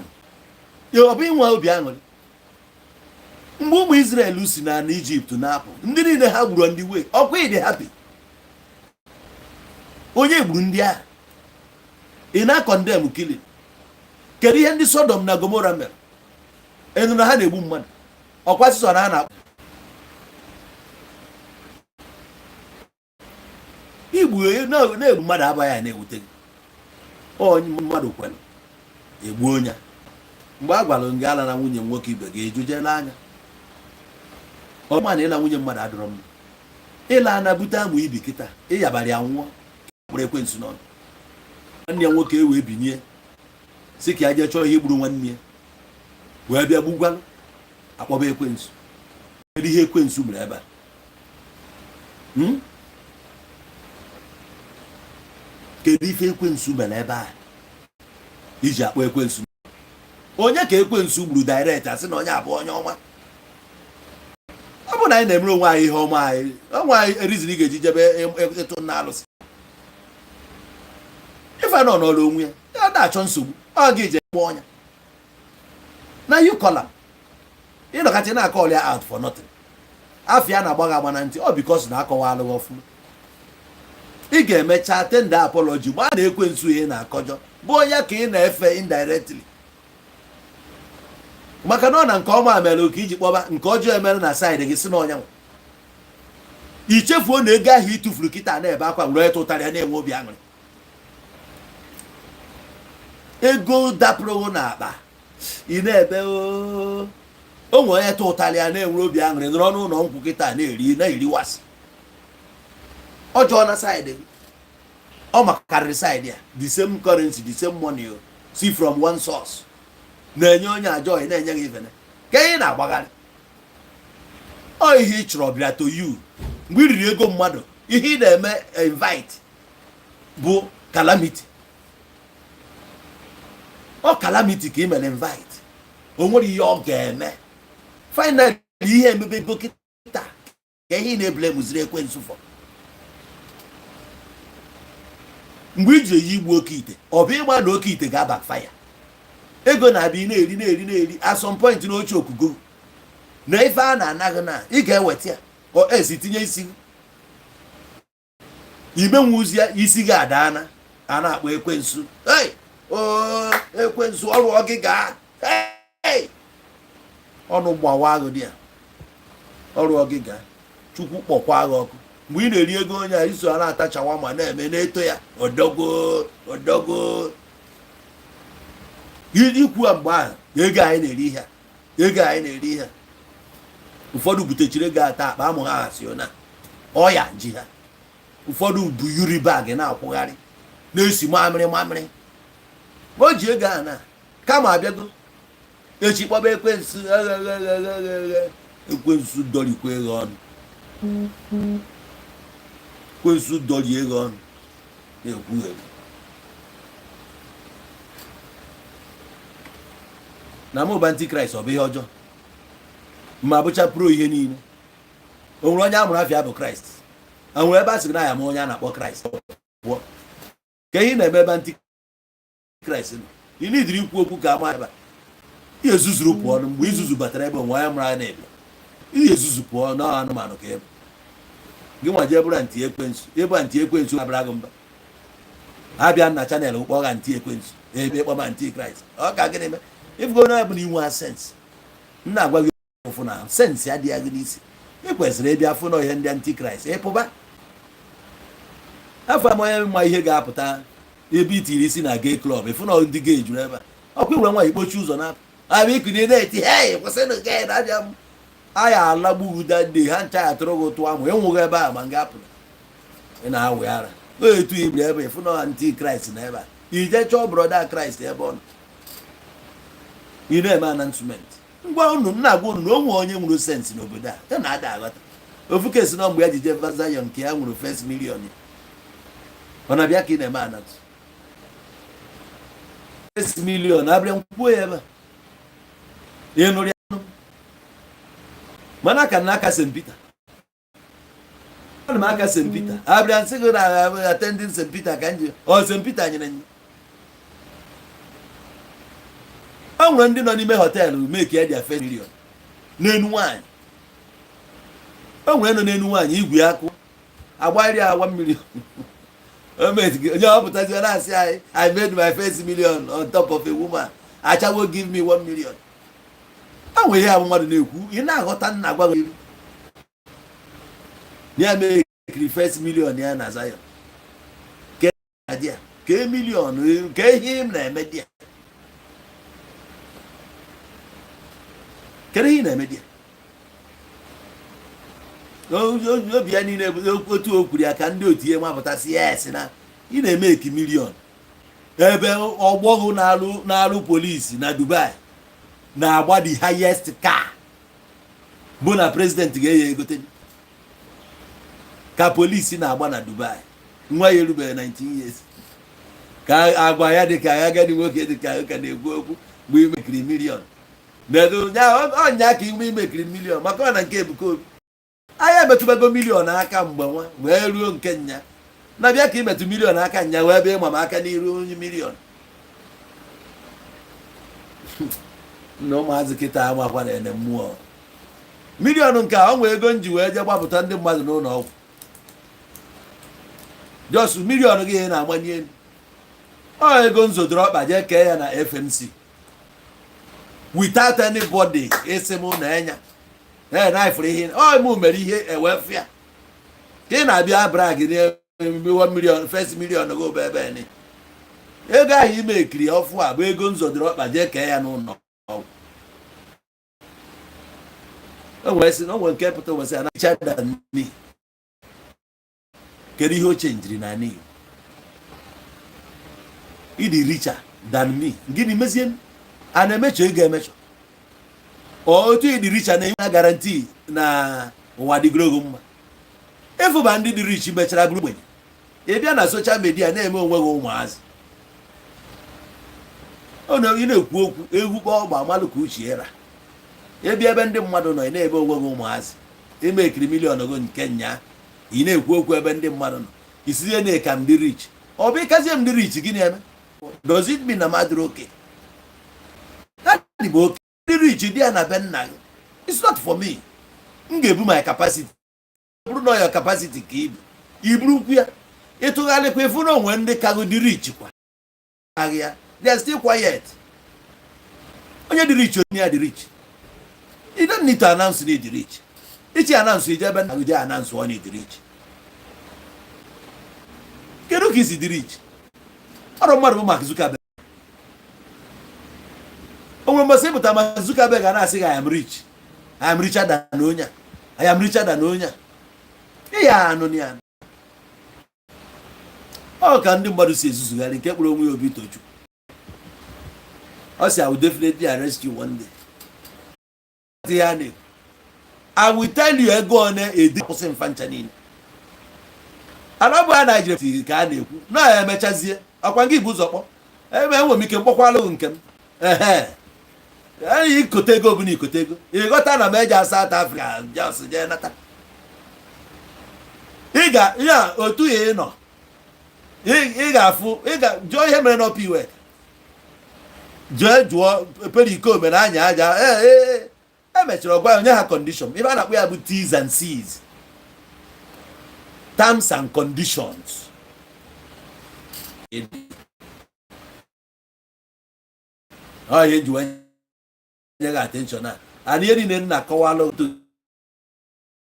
ọ bụ inwe obi aṅụrị mgbe ụmụ Israel si na Ijipt na-apụ ndị niile ha gburu ndị wee ọkwa ịdị happy onye gburu ndị agha ị na-akọndem killing kedu ihe ndị Sodom na Gomora mere enu na ha na-egbu mmadụ ọkwa sịsọ na ha na igbu na-egbu mmadụ abaghị ya na-ewute gị onye mmadụ kwere egbu onye mgbe a gwara gị ala na nwunye nwoke ibe gị ejujela anya ọma na ịla nwunye mmadụ adọrọ mma ịla na bute amụ ibi kịta ịyabara ya nwụọ kpụrụ ekwensu n'ọnụ nwanne ya nwoke wee binye si ka ya jee chọọ ihe igburu nwanne ya wee bịa gbugwalụ akpọba ekwensu kedu ihe ekwensu mere ebe a kedu ife ekwensu mere ebe a iji akpọ ekwensu onye ka ekwensu gburu direct asị na onye abụ onye ọma ọ bụ na anyị na-emere onwe anyị ihe ọma anyị onwe anyị eriziri ị ga-eji jebe ịtụ nna alụsị ife nọ n'ọrụ onwe ya ya na-achọ nsogbu ọ ga-eje kpọ ọnya na you call am ịnọkọta na-akọ ya out for nothing afịa na-agba gị agba na ntị ọ bikos na akọwa alụghị ọfụma ị ga-emecha tender apology mgbe a na-ekwensu ihe na-akọjọ bụ onye ka ị na-efe indirectly maka na ọ na nke ọma mere ka iji kpọba nke ọjọọ emere na saịdị gị si na ọnya ichefuo na ego ahụ itufuru kịta na-ebe akwa were tụtara ya na-enwe obi aṅụrị ego dapụrụ na akpa ị na-ebe o nwere onye tụtara ya na-enwe obi aṅụrị nọrọ n'ụlọ nkwụ kịta na-eri wasị ọjọọ na saịdị gị ọ makarịrị saịdị ya the same currency the same money see from one source na-enye onye ajọghị na-enye gị ifene ka ihe na-agbagharị ọ ihe ị chọrọ bịa to you mgbe i riri ego mmadụ ihe ị na-eme invite bụ calamity ọ calamity ka ị mere invite o nwere ihe ọ ga-eme finally ihe emebe ego kịta ka ihe ị na-ebule mụziri ekwensu fọ mgbe i ji eyi igbu oke ite ọ bụ ịgba na oke ite ga-abakfaya ego na-abịa na-eri at some point n'oche okugo na ife a na-anaghị na ị ga-eweta ya esi tinye isi imenwuzi isi gị adaana a na-akpọ ekwensu ekwensu ọrụ ọgịga ọnụ gbawa agụ dị ya ọrụ ọgịga Chukwu kpọkwa agụ ọkụ mgbe ị na-eri ego onye a iso a na-atachawa ma na-eme na-eto ya odogo ikwu mgbe ahụ ego anyị na-eri ihe ego anyị na-eri ihe ụfọdụ butechiri ego ata akpa amụ ha asị na ọya ji ha ụfọdụ bụ yuri bag na-akwụgharị na-esi mamịrị o ji ego a na kama abịago echi kpọba ekwensu ekwensu dọrikwa ego ọnụ ekwensu dọri ego ọnụ na-ekwugheri na mụba antikraịst ọ bụ ihe ọjọọ ma bụcha pro ihe niile o nwere onye amụrụ afịa bụ kraịst o nwere ebe a sị na ya ma onye a na-akpọ kraịst pụọ ka ihe na-eme ebe antikraịst nọ ị na-ediri ikwu okwu ka ama ebe ihe ezuzuru pụọ mgbe izuzu batara ebe onwe onye mụrụ anya na-ebe ihe ezuzu pụọ na anụmanụ ka ebe gị nwa jee bụrụ anti ekwensu ebe anti ekwensu abara gị mba abịa na chanel ụkpọ ga anti ekwensu ebe ịkpọba antikraịst ọ ka gịnị mee ifgo na bụ na inwe sensị m na-agwa gị ụfụ na sensị adịghị gị n'isi ị kwesịrị ịbịa fụ na ihe ndị antikraịst ịpụba afọ ama onye ma ihe ga-apụta ebe itiri isi na gay klọb ịfụ na ndị gay juru ebe a ọkwa nwere nwaanyị kpochi ụzọ na abịa ikuni na-eti hei kwụsịnụ gay na abịa m aya alagbu ụdade ha ncha ya tụrụ gị ụtụ amụ enwụghị ebe a ma nga apụrụ ị na-awụ ara etu ibiri ebe ịfụ na antikraịst na ebe a ije chọọ brọda kraịst ebe ọ nọ ị na-eme announcement ngwa unu na-agwa unu na o nwere onye nwere sensị n'obodo a ya na-ada aghọta ofu kesi na mgbe ya jije vazayon nke ya nwere first million ọ na-abịa ka ị na-eme anat first million abịa nkwuo ya ebe ị nụrụ ya nụ mana aka na aka St. Peter ana m aka St. Peter abịa nsị gị na attending St. Peter ka nje ọ St. Peter nyere nye o nwere ndị nọ n'ime họteelụ meki ya dị first million n'enu nwaanyị o nwere nọ n'enu nwaanyị igwe akụ agbarị awa mmiri onye ọpụtazi na-asị anyị I made my first million on top of a woman achawo give me 1 million o nwere ihe abụ mmadụ na-ekwu ị na-aghọta nna agwa gị ya mekiri first million ya na Zion ke million ke ihe m na-eme dị ya kedu ihe na-eme dị obi ya niile otu okwuru ya ka ndị otu ihe mapụtasị yes na ị na-eme eki milion ebe ọgbọghụ na-alụ polisi na Dubai na-agba the highest car bụ na prezidenti ga-enye egote ka polisi na-agba na Dubai nwa ya erubeghị 19 years ka agwa ya dị ka agadi nwoke dị ka ụka na-ekwu okwu mgbe imekiri milion ọnya ka ime imekiri milion maka ọ na nke Ebuka Obi anya emetụbago milion aka mgbe nwa wee ruo nke nya na bịa ka imetụ milion aka nya wee bịa ịma m aka n'iru onye milion na ụmụazị kịta amakwa na ene mmụọ milion nke a ọ nwee ego nji wee je gbapụta ndị mmadụ n'ụlọ ọgwụ jos milion gị na-agbanye elu ọ ego nzodoro ọkpa jee kee ya na FMC without anybody isi m na enya na-ifere ihe mụ mere ihe ewefịa ka ị na-abịa brag n'emume 1 million first million go ebe ni ego ahụ ime ekiri ọfụ a bụ ego nzodoro ọkpa jee kee ya n'ụlọ ọgwụ o wee sị na o nwere nke pụta wesị na chada me kedu ihe o chenjiri na Igbo ịdị richer than me gịnị mezie a na-emecho ego emecho otu ịdị richer na-enye na garanti na ụwa dịgorogo mma ịfụba ndị dị rich mechara bụrụ ogbenye ị bịa na soshal midia na-eme onwe gị ụmụazị ị na-ekwu okwu egwu kpọọ ọgba amalụ ka uche era ebia ebe ndị mmadụ nọ ị na-ebe onwe gị ụmụazị ime ekiri milion go nke nya ị na-ekwu okwu ebe ndị mmadụ nọ isizie na ka m dị rich ọ bụ ịkazie m dị rich gịnị eme does it mean na mmadụ oke bụ oke ndị rich dị ya na be nna gị it's not for me m ga-ebu my capacity bụrụ na your capacity ka iburukwu ya ịtụgharịkwa efu na onwe ndị kago dị rich kwa ahịa they are still quiet onye dị rich onye ya dị rich you don't need to announce na dị rich ichi announce ije ebe nna gị announce onye dị rich kedu ka isi dị rich ọrụ mmadụ bụ Mark Zuckerberg onwe mmasị pụta ma Zuckerberg na-asị I am rich. I am richer than onye. I am richer than onye. Ya anụ ya. Ọ ka ndị mmadụ si ezuzugharị nke kpụrụ onwe ya obi toju. Ọ sị I will definitely arrest you one day. I will tell you ego one a day kwụsị mfa ncha niile. Anabụ a Naịjirịa ka a na-ekwu na ya emechazie ọkwa gị bụ ụzọ kpọ enwe m ike mkpọkwalụ nke m anyị ikote ego bụ na ikote ego ịghọta na m eji South Africa just jee nata ya otu ya ịnọ ị ga-afụ jụọ ihe mere n'ọpa iwe jee jụọ periko mere anya aja emechara ọgwa ya onye ha condition ife a na-akpọ ya bụ T's and C's, terms and conditions. Oh, you enjoy your attention now. And here in na kawalo to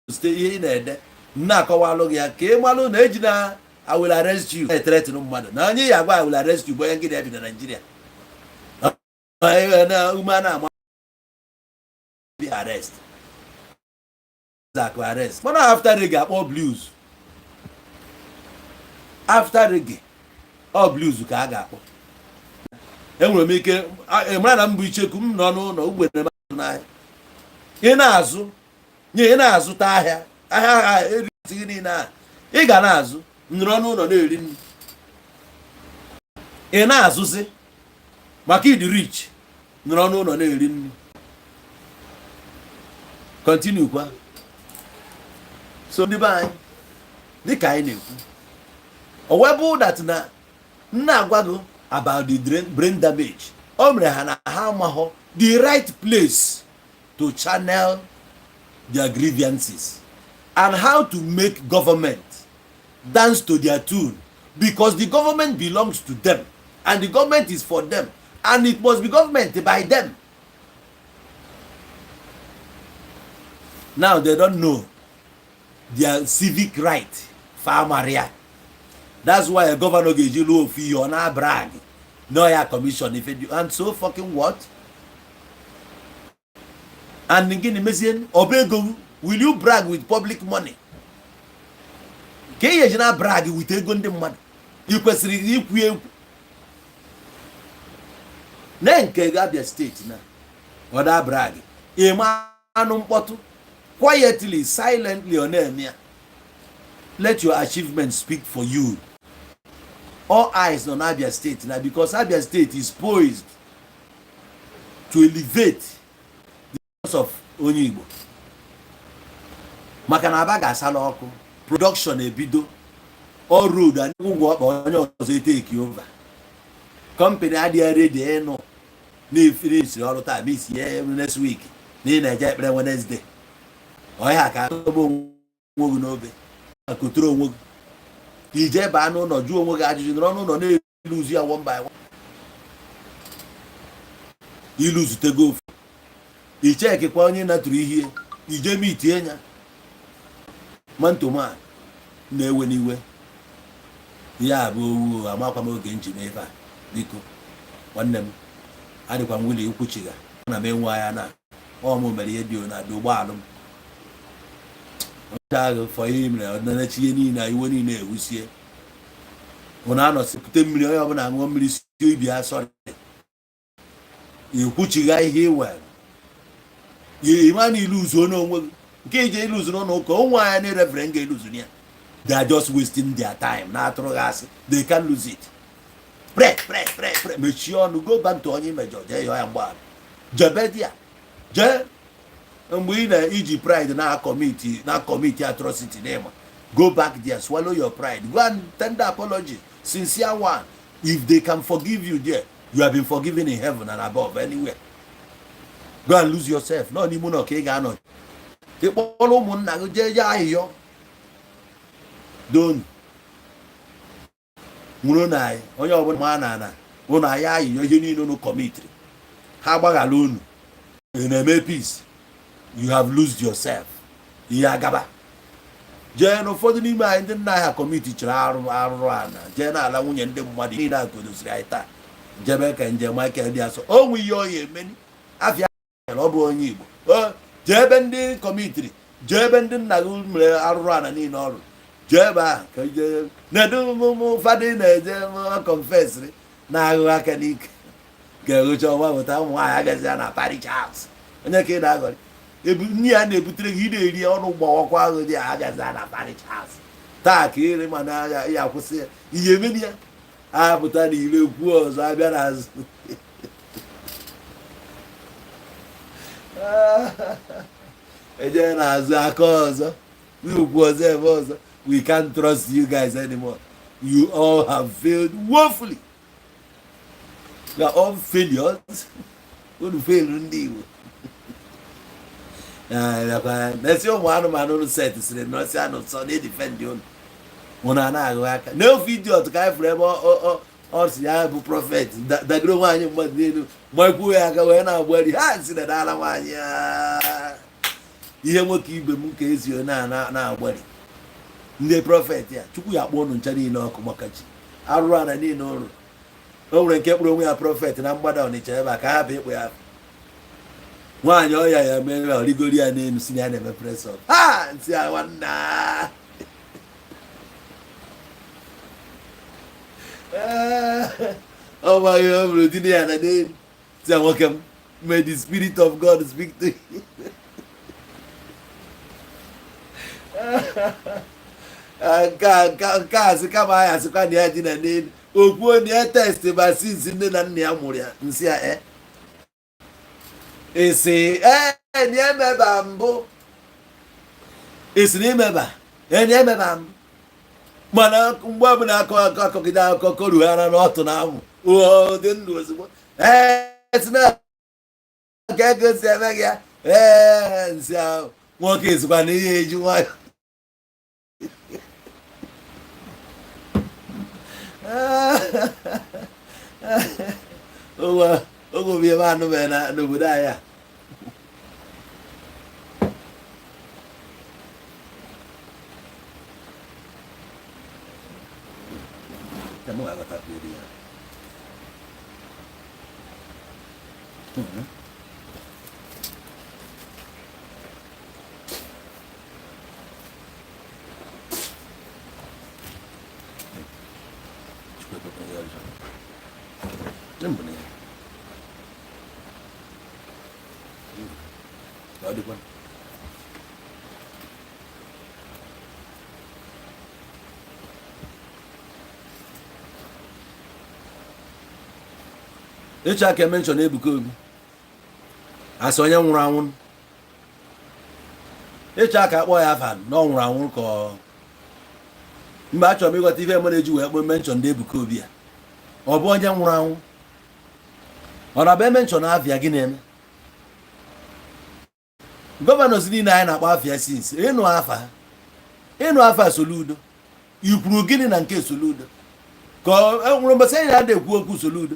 stay in there. Na kawalo ya kemalo na ejina I will arrest you. I threaten no matter. Now you I will arrest you boy and get in Nigeria. Na umana be arrest. Exactly arrest. But after reggae all blues. After reggae all blues ka a ga-akpọ. Enwere m ike mara na mbụ icheku m nọ n'ụlọ ugbene n'ahịa ị na-azụ nye ị na-azụta ahịa eritighị niile a ị ga na-azụ nọrọ n'ụlọ na-eri nri ị na-azụzi maka ịdị rich nọrọ n'ụlọ na-eri nri. Continue kwa. So ndị be anyị dịka anyị na-ekwu o webụ that na nna agwago about the brain damage. Omrehana hamaho the right place to channel their grievances and how to make government dance to their tune, because the government belongs to them and the government is for them and it must be government by them. Now they don't know their civic right for Maria. That's why a governor gives you low fee on our brag. No your commission if you and so fucking what? And again, imagine Obego, will you brag with public money? Can you not brag with a gun money? You question if we then Abia state now. Or that brag. A man quietly, silently on there. Let your achievements speak for you. All eyes on Abia State now, because Abia State is poised to elevate the cause of Igbo. Makanaba gasala ọkụ, production ebido, all road and ụgwọ ọkpa onye ọzọ take over. Company adịghị ready eno na-efere ọrụ taa bisi next week na-eje ekpere Wednesday. Ọya ka ọgbọ nwogu n'obe. Akụtụrụ onwe gị ije baa n'ụlọ jụọ onwe gị ajụjụ nọrọ n'ụlọ na-eluzu ya one by one. Iluzutego ofu ichekikwa onye natụrụ ihe ije mitie nya mantoma na-ewe n'iwe ya bụ owu amakwa m oge nji n'ebe a biko nwanne m adịkwa m wili ikwuchiga ana m enwe anya na ọmụ mere ihe dị na ụgbọala m for him na chi niile iwe niile ewusie ụna anọsipụta mmiri onye ọbụla aṅụọ mmiri si ibi ya sọrị ikwuchiga ihe iwe ịma na iluzu n'onwe gị nke ije iluzu n'ụlọ ụka onwe anya na reverend ga-eluzu ya. They are just wasting their time na atụrụ gị asị. They can lose it. Pray mechie ọnụ go back to onye imejọ jee yọọ ya mgbaala jebe di ya jee mgbe ị na-iji pride na committee atrocity n'ịma go back there, swallow your pride, go and tender apology, sincere one. If they can forgive you there, you have been forgiven in heaven and above anywhere. Go and lose yourself. No ni muno ke ga no ikpolo ụmụnna gị jee ahịhịọ don nwụrụ na onye ọbụla ma na ụnụ ahịa ahịhịọ ihe niile ụnụ kọmitiri ha gbaghala unu na-eme peace. You have lost yourself. Ihe agaba jee n'ụfọdụ n'ime anyị ndị nna ha kọmiti chịrị arụrụ ana jee n'ala nwunye ndị mmadụ niile a godosiri anyị taa jebe ka njem Michael dị asọ onwe ihe ọ ya emeni afịa ọ bụ onye Igbo jee ebe ndị kọmitiri jee ebe ndị nna gị mere arụrụ ana niile ọrụ jee ebe ahụ ka jee na-edu ụfọdụ na-eje kọnfesịrị na-aghụ aka n'ike ga-egocha ọnwa weta ụmụ nwaanyị agazi ya na parish house onye ka ị na-agọrị nne ya na-ebutere gị ị na-eri ọnụ gbawakwa ahụ dị ya agazi ya na parish house taa ka ire mana ya akwụsị ya ihe emeni ya apụta na ire kwuo ọzọ abịa n'azụ eje n'azụ aka ọzọ ukwu ọzọ ebe ọzọ. We can't trust you guys anymore. You all have failed woefully. You are all failures. Unu fail ndị Igbo. Nesi ụmụ anụmanụ set sịrị nọsi anụ sọ na-edefend unu. Unu na-agụ aka. N'ofe idiot ka anyị fụrụ ebe ọ si ya bụ prọfet dagoro nwaanyị mmadụ n'elu makwuo ya aka wee na-agbari ha si na dala nwaanyị ihe nwoke ibe m ka ezi na-agbari ndị prọfet ya Chukwu ya kpọọ unu ncha niile ọkụ maka chi arụrụ ana niile ọrụ. O nwere nke kpụrụ onwe ya prọfet na mgbada Ọnịcha ebe a ka ha bụ ịkpụ ya nwaanyị ọya ya mere ọrigori ya n'elu si na ya na-eme presọp ha nsị ya nwanna ọ maghị ọ bụrụ di ya na n'elu si ya nwoke m may the spirit of God speak to you. nke a sị kama anyị asịkwa na ya dị na n'elu okwuo na ya test vaccines nne na nna ya mụrụ ya nsị ya esi na emeba mbụ esi na imeba na emeba mbụ mana mgbe ọbụla akọgide akụkọ korughara n'ọtụ na amụ dị ndụ ozugbo si na ka ego si eme gị ya nsị ahụ nwoke esikwa na ihe eji nwayọ oge ebe anụ mere n'obodo anyị a ịchọ aka menshọn Ebuka Obi asị onye nwụrụ anwụ ịchọ aka akpọ ya afa na ọ nwụrụ anwụ ka mgbe achọrọ m ịghọta ife mere eji wee kpọọ menshọn ndị Ebuka Obi a ọ bụ onye nwụrụ anwụ ọ na-abịa menshọn afịa gị na-eme gọvanọs niile anyị na-akpọ afịa sinsi ịnụ afa Soludo ikwuru gịnị na nke Soludo ka e nwere mbọsị anyị na-ekwu okwu Soludo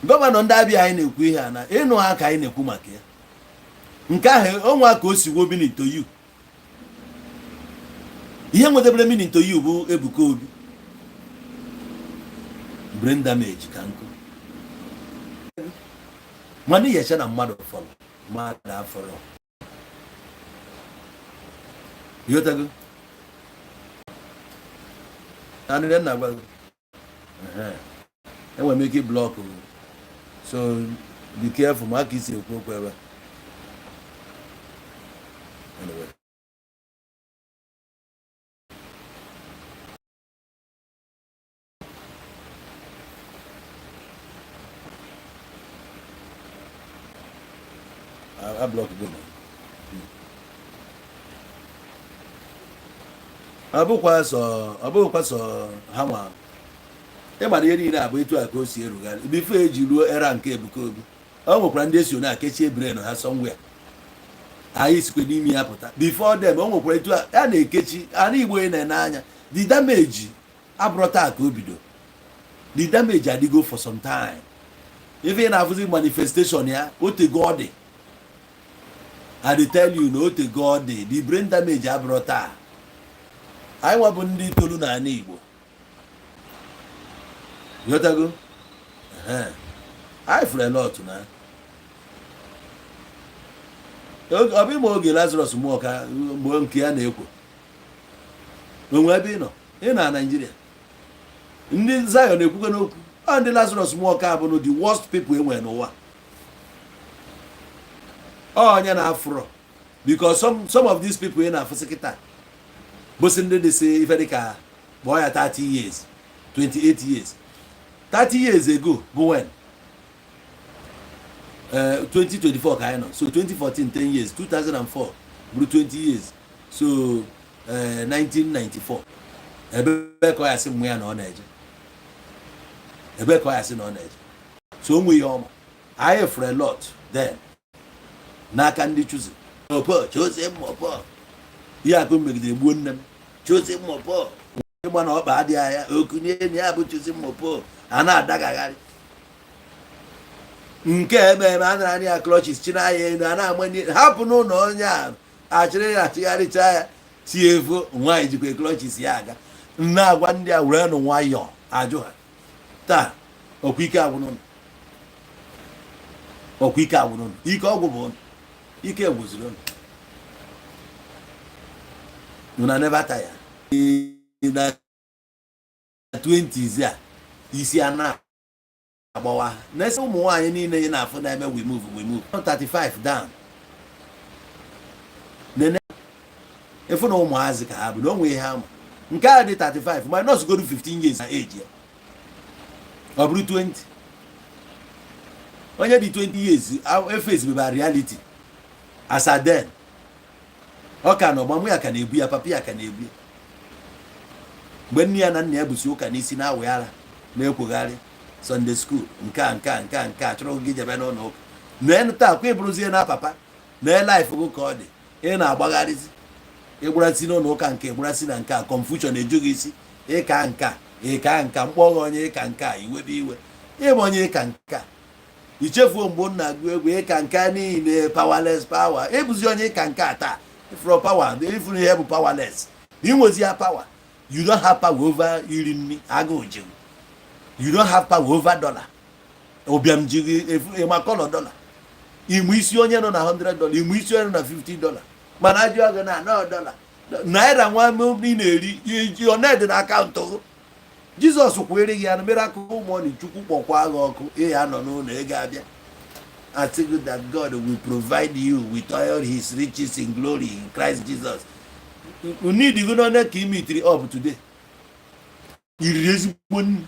gọvanọ ndị Abia anyị na-ekwu ihe a na ịnụ ha ka anyị na-ekwu maka ya nke ahụ ọnwa ka o si wo minitoyu ihe nwetebere minitoyu bụ Ebuka Obi brain damage ka nkụ mana ihecha na mmadụ fọrọ mmadụ afọrọ yotago anụre nna gwago enwere m ike blọkụ so be careful maka isi ekwu okwu ebe anyway I block them. Abụkwa sọ ha nwa ịgbara ihe niile abụ etu a ka o si erugharị bifo eji ruo era nke Ebuka Obi ọ nwekwara ndị esi na-akechie bren ha somewhere anyị sikwe n'ime ya pụta before them o nwekwara etu a na-ekechi ana Igbo na-ene anya the damage abụrụ taa ka o bido the damage adịgo for some time ife na-afụzi manifestation ya otego ọ dị I dey tell you na otego ọ dị the brain damage abụrụ taa anyị nwa bụ ndị tolu n'ala Igbo yotago anyị fụrụ lot na Obi mo oge Lazarus mmụọ ka mgbe nke ya na-ekwo onwe ebe ị nọ ị na Nigeria ndị Zion na-ekwukwe n'okwu ndị Lazarus mmụọ ka bụ the worst people enwere n'ụwa onye na-afụrọ because some of these people ị na-afụsị kịta bụsị ndị dịsị ife dịka gbọọ ya 30 years 28 years 30 years ago bụ when 2024 ka anyị nọ so 2014 10 years 2004 bụrụ 20 years so 1994 ebe ka ọ ya sị mmụ ya na ọ na-eje ebe ka ọ ya sị na ọ na-eje so onwe ihe ọma anyị fere a lot then n'aka ndị chuzi mọpọ chose mọpọ ihe akụ megidere gbuo nne m chose mọpọ ịgba na ọkpa adịghị anya okunye enyi ya bụ chose mọpọ a na-adagagharị nke ememe a nara ya clutches chi n'anya elu a na-amanye hapụ n'ụlọ onye a achịrị ya achịgharịcha ya si efu nwaanyị jikwa clutches ya aga na-agwa ndị a were nụ nwayọọ ajụ ha taa ọkwa ike agwụnụ ọkwa ike agwụnụ ike ọgwụ bụ ike gwụziri unu na never tire na 20s a isi a na-agbawa na-ese ụmụ nwaanyị niile na-afụ na-eme we move 35 down nene efu na ụmụazị ka ha bụ na onwe ihe ama nke a dị 35 ma nọọsụ goru 15 years na age ya ọ bụrụ 20 onye dị 20 years efes beba reality asaden ọ ka nọ gbamụ ya ka na-ebu ya papa ya ka na-ebu ya mgbe nne ya na nna ya busi ụka n'isi na-awụ ara na-ekwogharị Sunday school nke a chọrọ gị jebe n'ụlọ ụka na taa kwa ịbụrụzie na papa na life gị ka ọ dị ị na-agbagharịzi ịgbụrasị n'ụlọ ụka nke ịgbụrasị na nke a confusion ejughị isi ịka nka mkpọghọ onye ịka nka iwebe iwe ịma onye ịka nka ichefuo mgbe m na-agụ egwu ịka nka niile powerless power ịbụzi onye ịka nka taa ifro power ifuru ihe bụ powerless inwezi ya power you don't have power over iri nri agụụ jiru you don't have power over dollar ụbịam jiri ịma kọlọ dollar ịmụ isi onye nọ na $100 ịmụ isi onye nọ na $50 mana ajụ ọgụ na $9 naira nwa ị na-eri iji ọ na-ede na akaụntụ Jizọs kwere gị ya na mere akụkọ ụmụnị Chukwu kpọkwa gị ọkụ ịya nọ n'ụlọ ego abịa I tell you that God will provide you with all his riches in glory in Christ Jesus. You need to go on that kimitri up today. Iriri ezigbo nri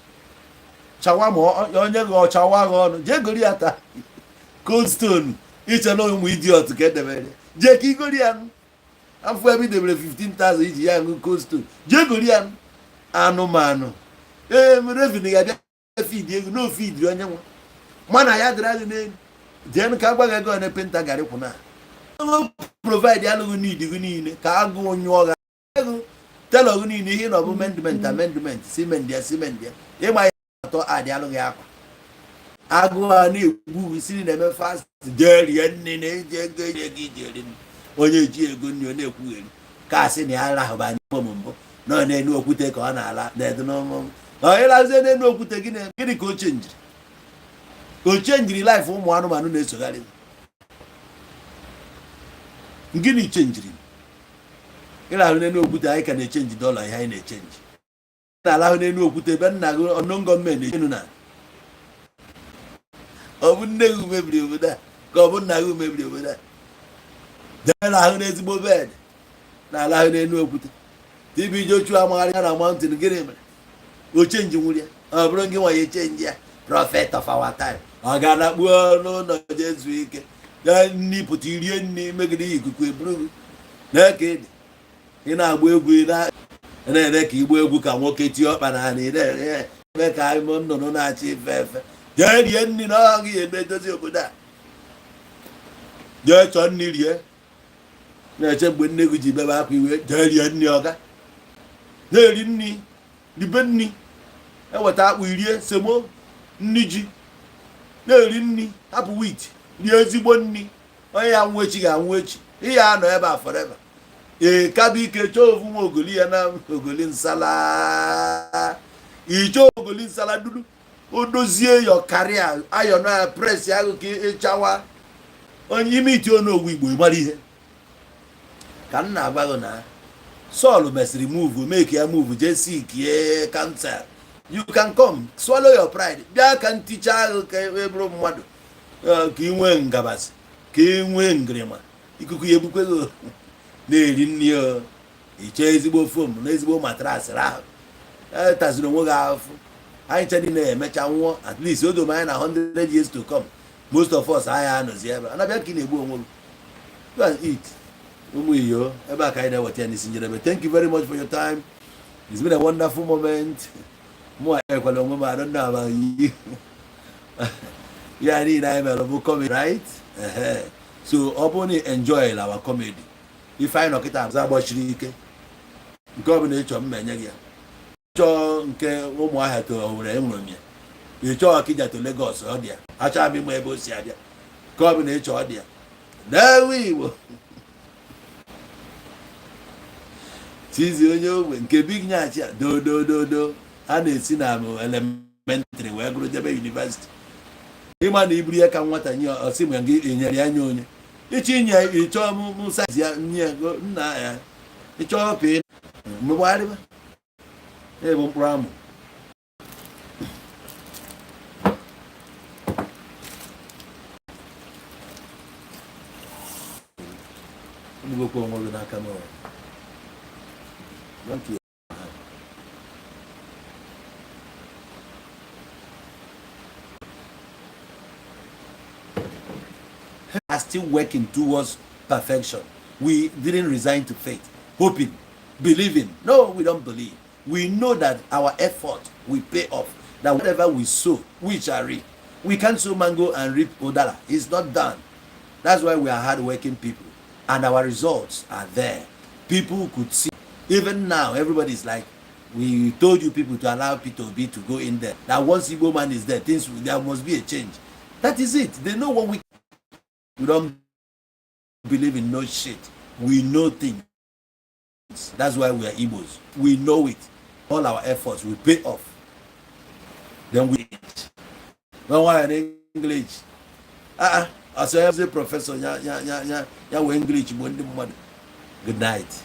chawama onye gị ọchawa gị ọnụ jee gori ya taa Cold Stone iche na ụmụ idiot ka edebere jee ka igori ya afọ ebe idebere 15,000 iji ya ṅụ Cold Stone jee gori ya anụmanụ revin ga-abịa fidi ego no fidi onye nwa mana ya dịrị agị n'elu jee ka agbaghị ego na penta garị kwụna provide alụghị n'idi gị niile ka agụ onye ọgha ego telọ gị niile ihe na ọbụ amendment cement ya ịgba ya atọ adị alụghị akwa agụ a na-egbu siri na-eme fast jee rie nne na-eji ego enye gị iji eri onye ji ego nri ọ na-ekwugheri ka asị na ya arahụba anya mbụ nọ na-enu okwute ka ọ na-ala na-edo ịlazie n'enu okwute gịnị ka o chenjiri life ụmụ anụmanụ na-esogharị gịnị chenjiri ịrahụ n'enu okwute anyị ka na-echenji dọla ihe anyị na-echenji na-alahụ n'enu okwute ebe nna gị ọnụ gọọmenti enu na ọ bụ nne gị mebiri obodo a ka ọ bụ nna gị mebiri obodo a jee na-ahụ n'ezigbo bed na-alahụ n'enu okwute tibi ije ochu amagharị ya na mountain gịnị mere o chenji nwụrụ ya ọ bụrụ gị nwa ya echenji ya prophet of our time ọ ga-anakpuo n'ụlọ jee zuo ike ya nni pụta irie nri megide ya ikuku eburu na-eke ede ị na-agba egwu na-ere ka igba egwu ka nwoke tie ọkpa na anị eme ka nnụnụ na-achị ife efe jee rie nri na ọ gị eme edozi obodo a jee chọọ nri rie na-eche mgbe nne gị ji bebe akwa iwe jee rie nri ọga na-eri nri ribe nri eweta akpụ irie semo nri ji na-eri nri hapụ wit rie ezigbo nri onye ya nwụ echi ga-anwụ echi ihe anọ ebe a forever kaba ike chọọ ofu nwa ogoli ya na ogoli nsala ichọọ ogoli nsala duru o dozie yo karịa ayọ na pres ahụ ka ịchawa onye ime iti onowu Igbo ịgbara ihe ka m na-agwa gị na Saul mesịrị move make ya move jee seek ye counsel. You can come swallow your pride bịa ka nticha ahụ ka eburu mmadụ ka ị nwee ngabasị ka ị nwee ngịrịma ikuku ya ebukwe gị na-eri nri iche ezigbo fom na ezigbo matrasị ahụ taziri onwe gị ahụfụ anyị chedi na-emecha nwụọ at least odom anyị na 100 years to come most of us anyị anọzi ebe anabịa ka ị na-egbu onwe gị go and eat ụmụ iyo ebe a ka anyị na-eweta ya n'isi njedebe. Thank you very much for your time. It's been a wonderful moment. Mụ ekwela onwe m I don't know about you. Ya niile anyị mere bụ comedy right? So ọ bụrụ na enjoy our comedy ife anyị nọkịta abụza agbachiri ike nke ọ bụla ịchọ mma enye gị ya ịchọọ nke Ụmụahịa to Owerri enwere m ya ịchọọ Ọkịja to Lagos ọ dị ya achọghị m ịma ebe o si abịa nke ọ bụla ịchọ ọ dị ya dewe Igbo tizi onye ogbe nke big nyachi a dodododo a na-esi na elementịrị wee gụrụ jebe university ịma na iburu ya ka nwata nye ọsị mgbe gị enyere ya nye onye ịchọ inye ịchọọ m saizi ya nye nna ya ịchọọ pee mgbegharịba bụ mkpụrụ amụ gbugokwa onwe gị n'aka m are still working towards perfection. We didn't resign to faith, hoping, believing. No, we don't believe. We know that our effort will pay off. That whatever we sow, we shall reap. We can't sow mango and reap odala. It's not done. That's why we are hardworking people. And our results are there. People could see. Even now, everybody's like, we told you people to allow P2B to go in there. That once Igbo man is there, there must be a change. That is it. They know what we don't believe in no shit. We know things. That's why we are Igbos. We know it. All our efforts will pay off. Then we don't want in English. As I say, professor, ya English. Good night.